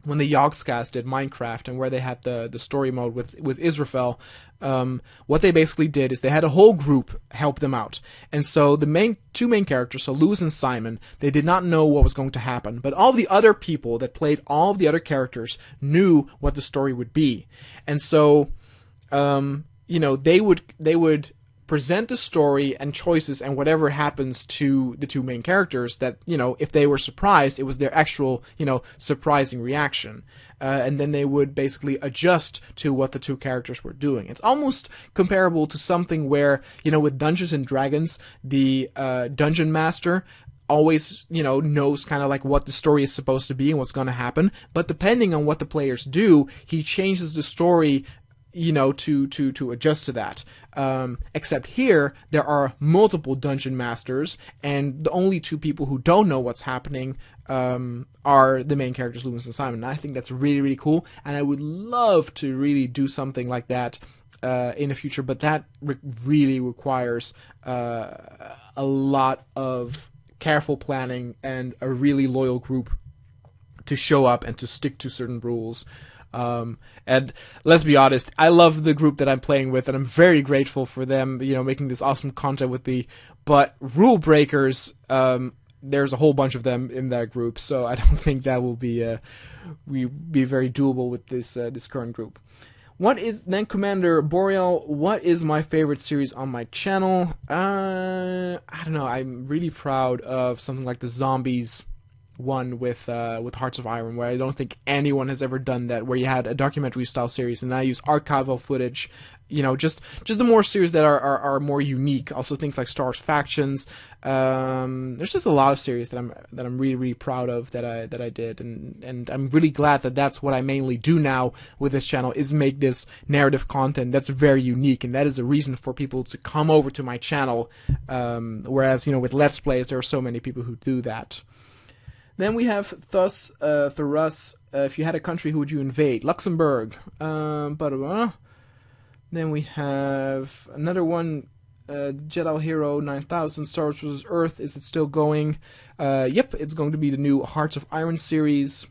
when the Yogscast did Minecraft and where they had the story mode with Israfel, what they basically did is they had a whole group help them out. And so the two main characters, so Lewis and Simon, they did not know what was going to happen. But all the other people that played all of the other characters knew what the story would be. And so, they would present the story and choices and whatever happens to the two main characters that, if they were surprised, it was their actual, surprising reaction. And then they would basically adjust to what the two characters were doing. It's almost comparable to something where, with Dungeons and Dragons, the dungeon master always, knows kind of like what the story is supposed to be and what's going to happen. But depending on what the players do, he changes the story to adjust to that. Except here, there are multiple dungeon masters, and the only two people who don't know what's happening are the main characters, Lewis and Simon. And I think that's really, really cool, and I would love to really do something like that in the future, but that really requires a lot of careful planning and a really loyal group to show up and to stick to certain rules. And let's be honest, I love the group that I'm playing with, and I'm very grateful for them, making this awesome content with me. But rule breakers, there's a whole bunch of them in that group, so I don't think that will be very doable with this current group. What is then Commander Boreal? What is my favorite series on my channel? I don't know. I'm really proud of something like the Zombies one with Hearts of Iron, where I don't think anyone has ever done that, where you had a documentary style series and I use archival footage, just the more series that are more unique. Also things like Star Wars Factions. There's just a lot of series that I'm really, really proud of that I did, and I'm really glad that that's what I mainly do now with this channel, is make this narrative content that's very unique, and that is a reason for people to come over to my channel. Whereas with Let's Plays, there are so many people who do that. Then we have Thurus. If you had a country, who would you invade? Luxembourg. Then we have another one. Jedi Hero 9000. Star Wars vs. Earth. Is it still going? Yep, it's going to be the new Hearts of Iron series.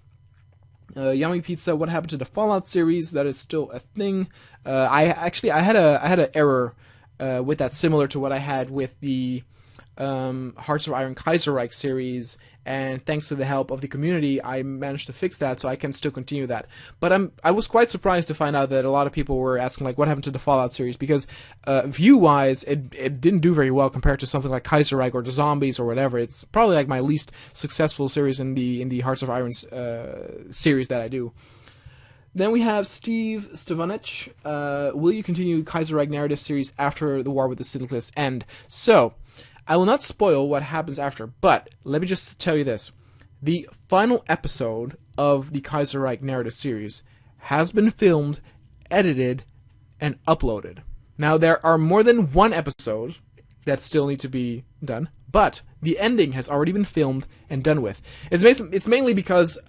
Yummy Pizza. What happened to the Fallout series? That is still a thing. I had an error with that, similar to what I had with the Hearts of Iron Kaiserreich series, and thanks to the help of the community, I managed to fix that, so I can still continue that. But I was quite surprised to find out that a lot of people were asking, like, what happened to the Fallout series, because view-wise, it didn't do very well compared to something like Kaiserreich or the Zombies or whatever. It's probably like my least successful series in the Hearts of Iron series that I do. Then we have Steve Stevanich. Will you continue Kaiserreich narrative series after the war with the Syndicalists end? So, I will not spoil what happens after, but let me just tell you this. The final episode of the Kaiserreich narrative series has been filmed, edited, and uploaded. Now, there are more than one episode that still need to be done, but the ending has already been filmed and done with. It's mainly because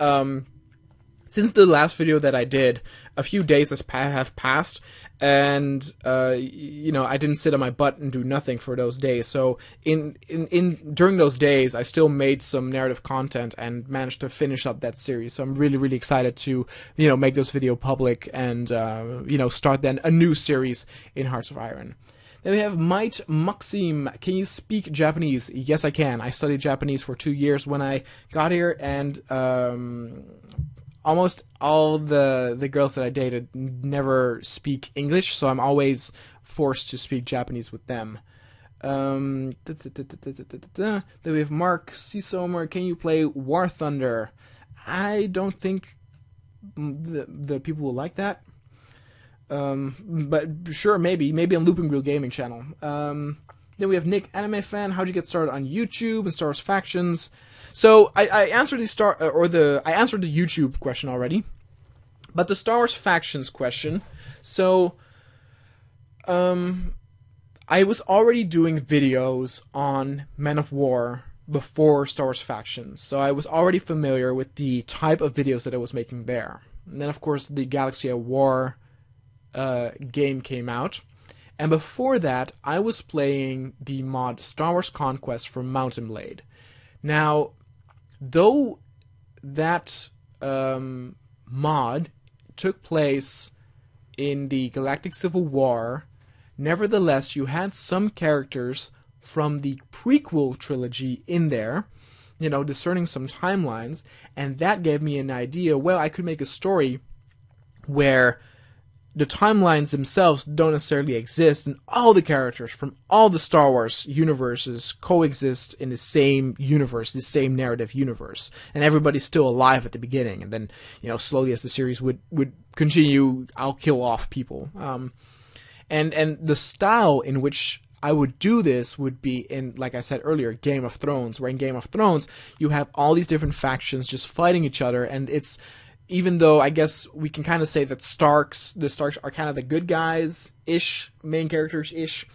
since the last video that I did, a few days have passed, and I didn't sit on my butt and do nothing for those days. So during those days, I still made some narrative content and managed to finish up that series. So I'm really, really excited to make those video public and start then a new series in Hearts of Iron. Then we have Might Maxim. Can you speak Japanese? Yes, I can. I studied Japanese for 2 years when I got here, and almost all the girls that I dated never speak English, so I'm always forced to speak Japanese with them. Then we have Mark Cisomer. Can you play War Thunder? I don't think the people will like that. But sure, maybe on Looping Reel Gaming channel. Then we have Nick, anime fan. How'd you get started on YouTube and Star Wars Factions? So I answered I answered the YouTube question already, but the Star Wars Factions question. So I was already doing videos on Men of War before Star Wars Factions, so I was already familiar with the type of videos that I was making there. And then of course the Galaxy at War game came out. And before that, I was playing the mod Star Wars Conquest from Mountain Blade. Now, though that mod took place in the Galactic Civil War, nevertheless, you had some characters from the prequel trilogy in there, discerning some timelines, and that gave me an idea. Well, I could make a story where the timelines themselves don't necessarily exist, and all the characters from all the Star Wars universes coexist in the same universe, the same narrative universe, and everybody's still alive at the beginning, and then, slowly as the series would continue, I'll kill off people. And the style in which I would do this would be in, like I said earlier, Game of Thrones, where in Game of Thrones, you have all these different factions just fighting each other, and it's, even though I guess we can kind of say that the Starks are kind of the good guys-ish, main characters-ish,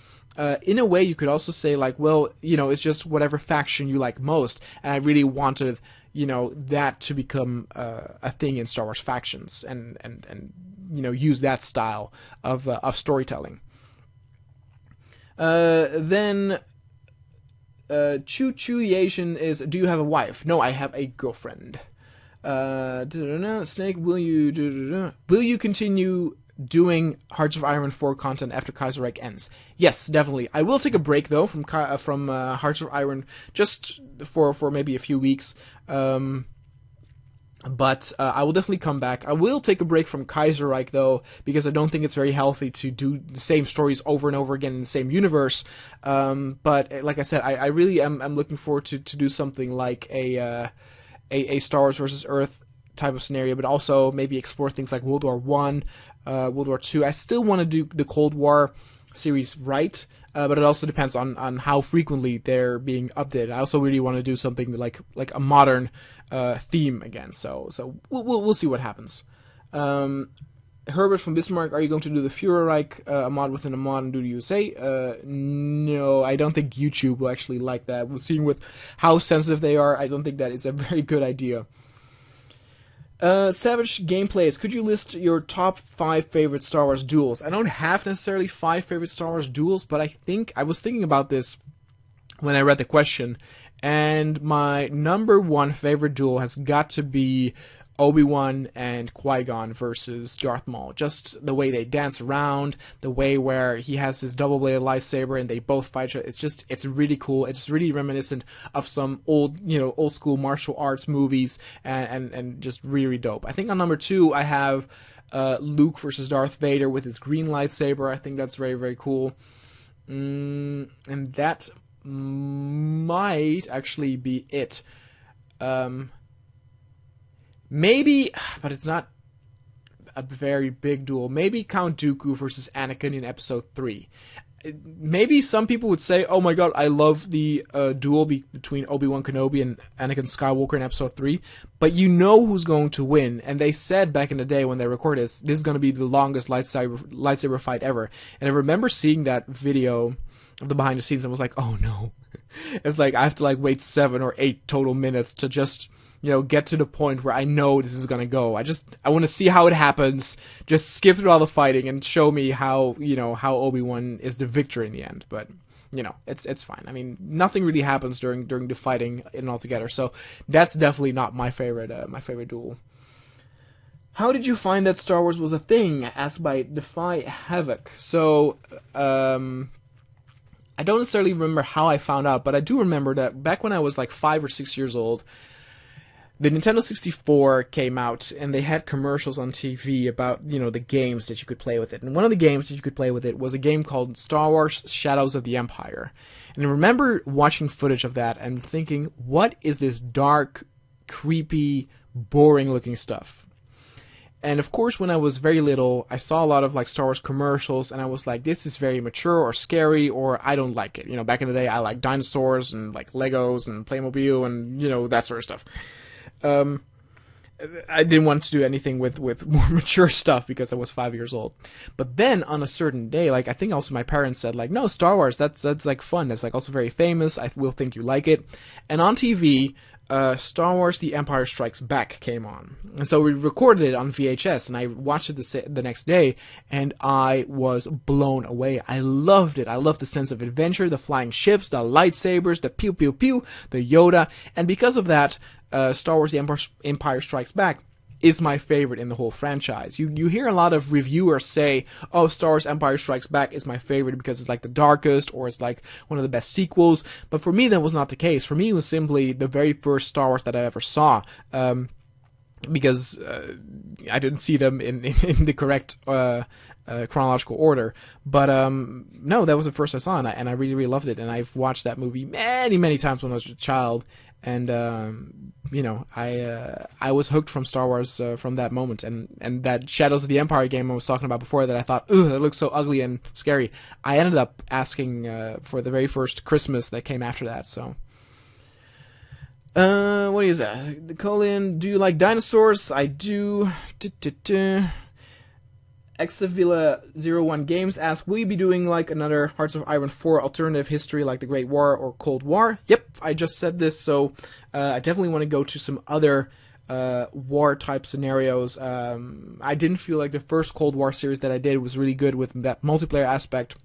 in a way you could also say, like, well, it's just whatever faction you like most, and I really wanted, that to become a thing in Star Wars Factions, and use that style of storytelling. Then Choo Choo the Asian is, do you have a wife? No, I have a girlfriend. Snake, will you continue doing Hearts of Iron 4 content after Kaiserreich ends? Yes, definitely. I will take a break though from Hearts of Iron just for maybe a few weeks. But I will definitely come back. I will take a break from Kaiserreich though, because I don't think it's very healthy to do the same stories over and over again in the same universe. But like I said, I really am looking forward to do something like a Star Wars versus Earth type of scenario, but also maybe explore things like World War I, World War II. I still want to do the Cold War series right, but it also depends on how frequently they're being updated. I also really want to do something like a modern theme again. So we'll see what happens. Herbert from Bismarck, are you going to do the Führerreich mod within a mod and do the USA? No, I don't think YouTube will actually like that. We're seeing with how sensitive they are, I don't think that is a very good idea. Savage Gameplays, could you list your top 5 favorite Star Wars duels? I don't have necessarily 5 favorite Star Wars duels, but I was thinking about this when I read the question, and my number 1 favorite duel has got to be Obi-Wan and Qui-Gon versus Darth Maul. Just the way they dance around, the way where he has his double-bladed lightsaber and they both fight each other. It's really cool. It's really reminiscent of some old school martial arts movies, and just really dope. I think on number 2 I have Luke versus Darth Vader with his green lightsaber. I think that's very, very cool. And that might actually be it. Maybe, but it's not a very big duel. Maybe Count Dooku versus Anakin in Episode 3. Maybe some people would say, oh my god, I love the duel between Obi-Wan Kenobi and Anakin Skywalker in Episode 3, but you know who's going to win. And they said back in the day when they recorded this is going to be the longest lightsaber fight ever. And I remember seeing that video of the behind the scenes and was like, oh no. It's like I have to wait 7 or 8 total minutes to just get to the point where I know this is gonna go. I want to see how it happens. Just skip through all the fighting and show me how Obi-Wan is the victor in the end. But it's fine. I mean, nothing really happens during the fighting and altogether. So that's definitely not my favorite duel. How did you find that Star Wars was a thing? Asked by Defy Havoc. So I don't necessarily remember how I found out, but I do remember that back when I was 5 or 6 years old, the Nintendo 64 came out, and they had commercials on TV about, the games that you could play with it. And one of the games that you could play with it was a game called Star Wars Shadows of the Empire. And I remember watching footage of that and thinking, what is this dark, creepy, boring-looking stuff? And of course, when I was very little, I saw a lot of Star Wars commercials, and I was like, this is very mature or scary, or I don't like it. Back in the day, I liked dinosaurs and Legos and Playmobil and, that sort of stuff. I didn't want to do anything with more mature stuff because I was 5 years old. But then on a certain day, I think also my parents said no, Star Wars, that's fun. That's also very famous. I will think you like it. And on TV, Star Wars The Empire Strikes Back came on. And so we recorded it on VHS, and I watched it the next day, and I was blown away. I loved it. I loved the sense of adventure, the flying ships, the lightsabers, the pew pew pew, the Yoda. And because of that, Star Wars The Empire Strikes Back is my favorite in the whole franchise. You hear a lot of reviewers say, oh, Star Wars Empire Strikes Back is my favorite because it's the darkest, or it's one of the best sequels. But for me, that was not the case. For me, it was simply the very first Star Wars that I ever saw. Because I didn't see them in the correct chronological order. But no, that was the first I saw, and I really, really loved it. And I've watched that movie many, many times when I was a child. And I was hooked from Star Wars from that moment, and that Shadows of the Empire game I was talking about before that I thought, ugh, that looks so ugly and scary. I ended up asking for the very first Christmas that came after that. So, what is that? Colin, do you like dinosaurs? I do. Exavilla01 Games asks, will you be doing another Hearts of Iron 4 alternative history like the Great War or Cold War? Yep, I just said this, so I definitely want to go to some other war type scenarios. I didn't feel like the first Cold War series that I did was really good with that multiplayer aspect.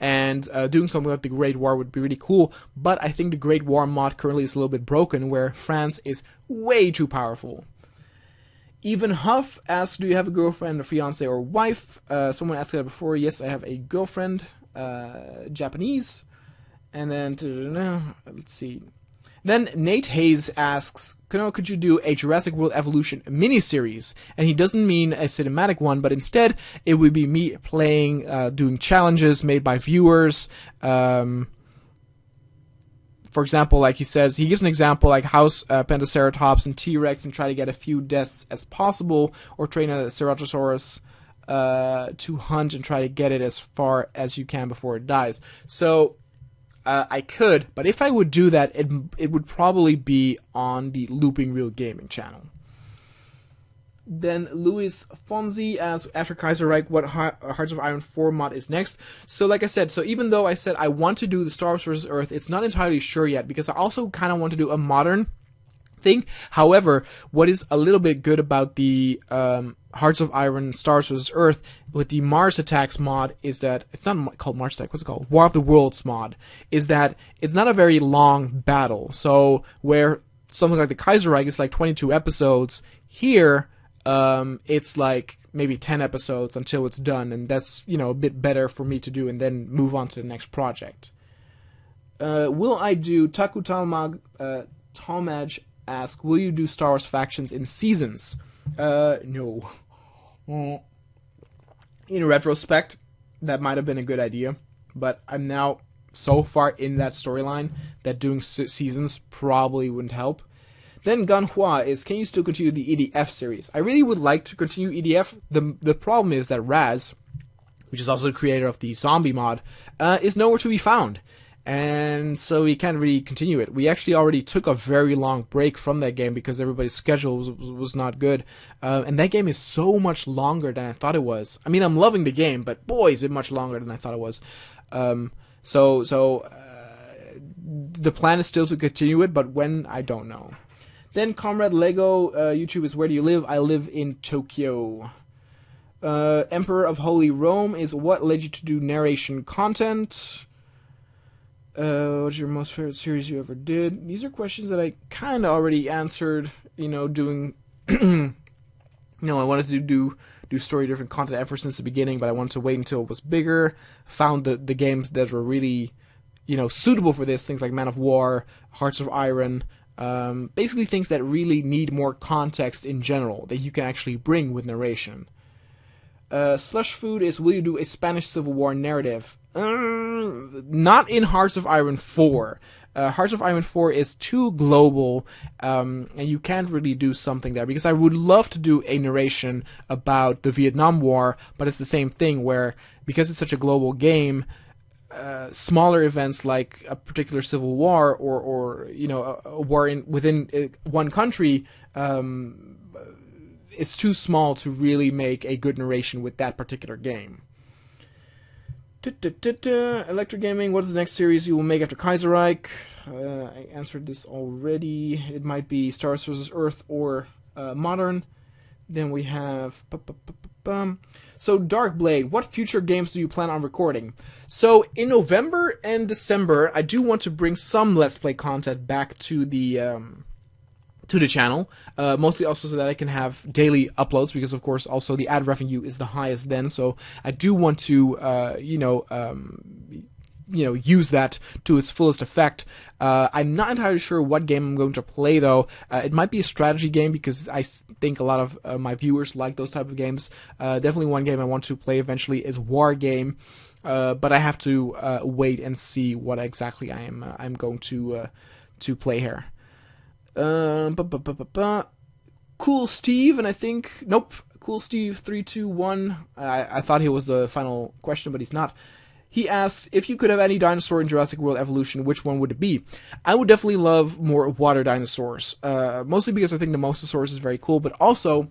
And doing something like the Great War would be really cool, but I think the Great War mod currently is a little bit broken, where France is way too powerful. Even Huff asks, do you have a girlfriend, or fiance, or wife? Someone asked that before. Yes, I have a girlfriend, Japanese. And then, let's see. Then Nate Hayes asks, could you do a Jurassic World Evolution miniseries? And he doesn't mean a cinematic one, but instead it would be me playing, doing challenges made by viewers. For example, he says, he gives an example house Pentaceratops and T-Rex and try to get a few deaths as possible, or train a Ceratosaurus to hunt and try to get it as far as you can before it dies. So I could, but if I would do that, it would probably be on the Looping Real Gaming channel. Then Luis Fonzi asks, after Kaiser Reich, what Hearts of Iron 4 mod is next? So like I said, so even though I said I want to do the Star Wars vs. Earth, it's not entirely sure yet, because I also kind of want to do a modern thing. However, what is a little bit good about the Hearts of Iron Star Wars vs. Earth with the Mars Attacks mod is that, it's not called Mars Attack, what's it called? War of the Worlds mod, is that it's not a very long battle. So where something like the Kaiserreich is like 22 episodes. Here, it's like maybe 10 episodes until it's done, and that's, you know, a bit better for me to do and then move on to the next project. Will I do Taku Talmag, Talmaj ask, will you do Star Wars factions in seasons? No. In retrospect, that might have been a good idea, but I'm now so far in that storyline that doing seasons probably wouldn't help. Then Ganhua is, can you still continue the EDF series? I really would like to continue EDF. The problem is that Raz, which is also the creator of the zombie mod, is nowhere to be found. And so we can't really continue it. We actually already took a very long break from that game because everybody's schedule was not good. And that game is so much longer than I thought it was. I mean, I'm loving the game, but boy, is it much longer than I thought it was. So the plan is still to continue it, but when, I don't know. Then Comrade Lego, YouTube is, where do you live? I live in Tokyo. Emperor of Holy Rome is, what led you to do narration content? What's your most favorite series you ever did? These are questions that I kind of already answered, you know, doing, you know, I wanted to do story-driven content ever since the beginning, but I wanted to wait until it was bigger, found the games that were really, you know, suitable for this, things like Man of War, Hearts of Iron, basically things that really need more context in general, that you can actually bring with narration. Slush Food is, will you do a Spanish Civil War narrative? Not in Hearts of Iron 4. Hearts of Iron 4 is too global, and you can't really do something there, because I would love to do a narration about the Vietnam War, but it's the same thing where, because it's such a global game, smaller events like a particular civil war or you know, a war within one country, it's too small to really make a good narration with that particular game. Electro Gaming, what is the next series you will make after Kaiserreich? I answered this already. It might be Star Wars vs. Earth or Modern. Then we have... So, Darkblade, what future games do you plan on recording? So, in November and December, I do want to bring some Let's Play content back to the channel, mostly also so that I can have daily uploads, because of course also the ad revenue is the highest then, so I do want to use that to its fullest effect. I'm not entirely sure what game I'm going to play though. It might be a strategy game, because I think a lot of my viewers like those type of games. Definitely one game I want to play eventually is War Game, but I have to wait and see what exactly I'm going to play here. Cool Steve, and I think, nope, Cool Steve 321, I thought he was the final question, but he's not. He asks, if you could have any dinosaur in Jurassic World Evolution, which one would it be? I would definitely love more water dinosaurs, mostly because I think the Mosasaurus is very cool, but also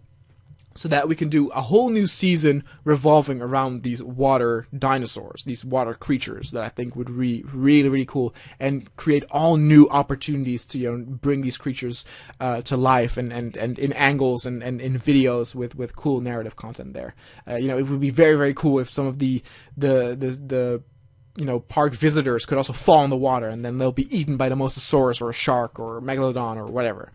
so that we can do a whole new season revolving around these water dinosaurs, these water creatures that I think would be really, really cool, and create all new opportunities to, you know, bring these creatures to life and in angles and in videos with cool narrative content there. You know, it would be very, very cool if some of the you know, park visitors could also fall in the water, and then they'll be eaten by the Mosasaurus or a shark or a megalodon or whatever.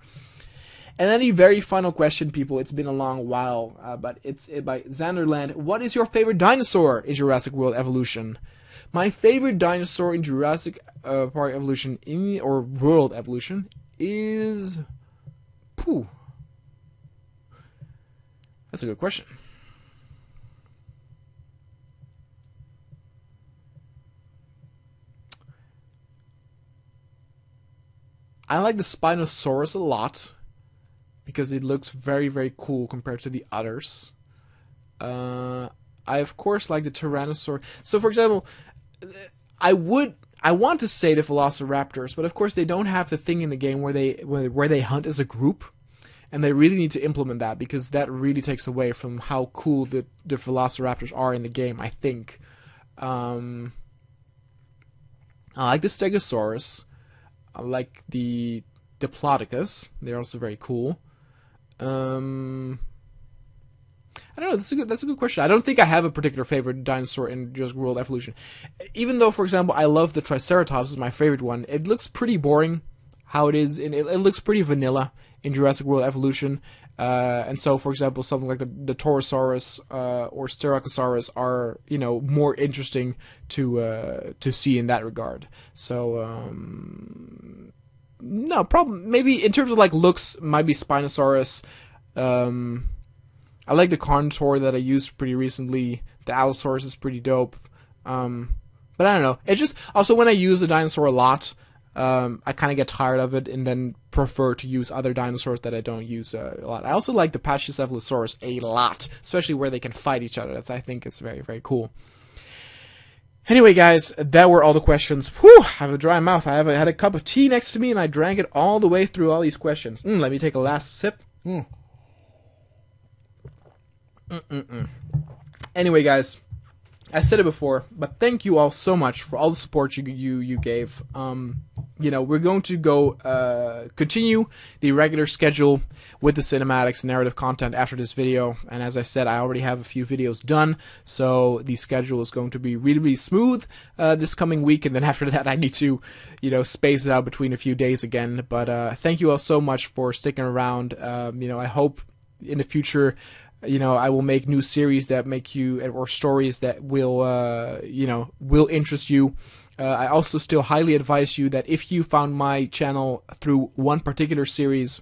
And then the very final question, people, it's been a long while, but it's by Xanderland. What is your favorite dinosaur in Jurassic World Evolution? My favorite dinosaur in Jurassic Park Evolution, or World Evolution, is... Pooh. That's a good question. I like the Spinosaurus a lot, because it looks very, very cool compared to the others. I of course like the Tyrannosaur. So, for example, I want to say the Velociraptors, but of course they don't have the thing in the game where they hunt as a group, and they really need to implement that, because that really takes away from how cool the Velociraptors are in the game, I think. I like the Stegosaurus. I like the Diplodocus. They're also very cool. I don't know. That's a good question. I don't think I have a particular favorite dinosaur in Jurassic World Evolution. Even though, for example, I love the Triceratops is my favorite one. It looks pretty boring. how it is. It looks pretty vanilla in Jurassic World Evolution. And so, for example, something like the Torosaurus or Styracosaurus are, you know, more interesting to see in that regard. So, no problem. Maybe in terms of like looks, might be Spinosaurus. I like the Carnotaur that I used pretty recently. The Allosaurus is pretty dope. But I don't know. It's just also when I use a dinosaur a lot, I kind of get tired of it and then prefer to use other dinosaurs that I don't use a lot. I also like the Pachycephalosaurus a lot, especially where they can fight each other. I think it's very, very cool. Anyway, guys, that were all the questions. Whew, I have a dry mouth. I had a cup of tea next to me, and I drank it all the way through all these questions. Let me take a last sip. Anyway, guys, I said it before, but thank you all so much for all the support you gave. You know, we're going to go continue the regular schedule with the cinematics and narrative content after this video. And as I said, I already have a few videos done, so the schedule is going to be really, really smooth this coming week. And then after that, I need to, you know, space it out between a few days again. But thank you all so much for sticking around. You know, I hope in the future, you know, I will make new series that make you, or stories that will, you know, will interest you. I also still highly advise you that if you found my channel through one particular series,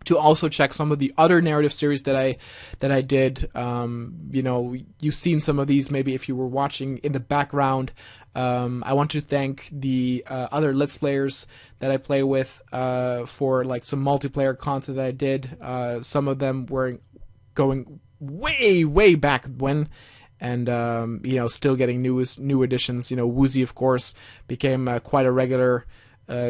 to also check some of the other narrative series that I did. You know, you've seen some of these maybe if you were watching in the background. I want to thank the other Let's Players that I play with for like some multiplayer content that I did. Some of them were going way back when, and you know, still getting new additions. You know, Woozy, of course, became quite a regular,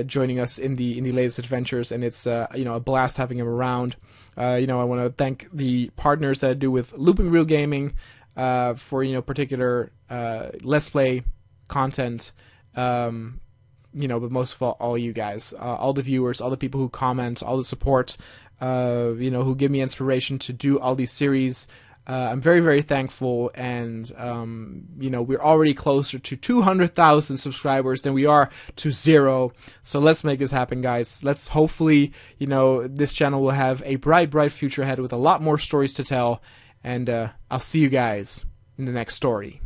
joining us in the latest adventures, and it's you know, a blast having him around. You know, I want to thank the partners that I do with Looping Real Gaming for, you know, particular Let's Play content. You know, but most of all you guys, all the viewers, all the people who comment, all the support, you know, who give me inspiration to do all these series. I'm very, very thankful, and you know, we're already closer to 200,000 subscribers than we are to 0. So let's make this happen, guys. Let's hopefully, you know, this channel will have a bright future ahead with a lot more stories to tell, and I'll see you guys in the next story.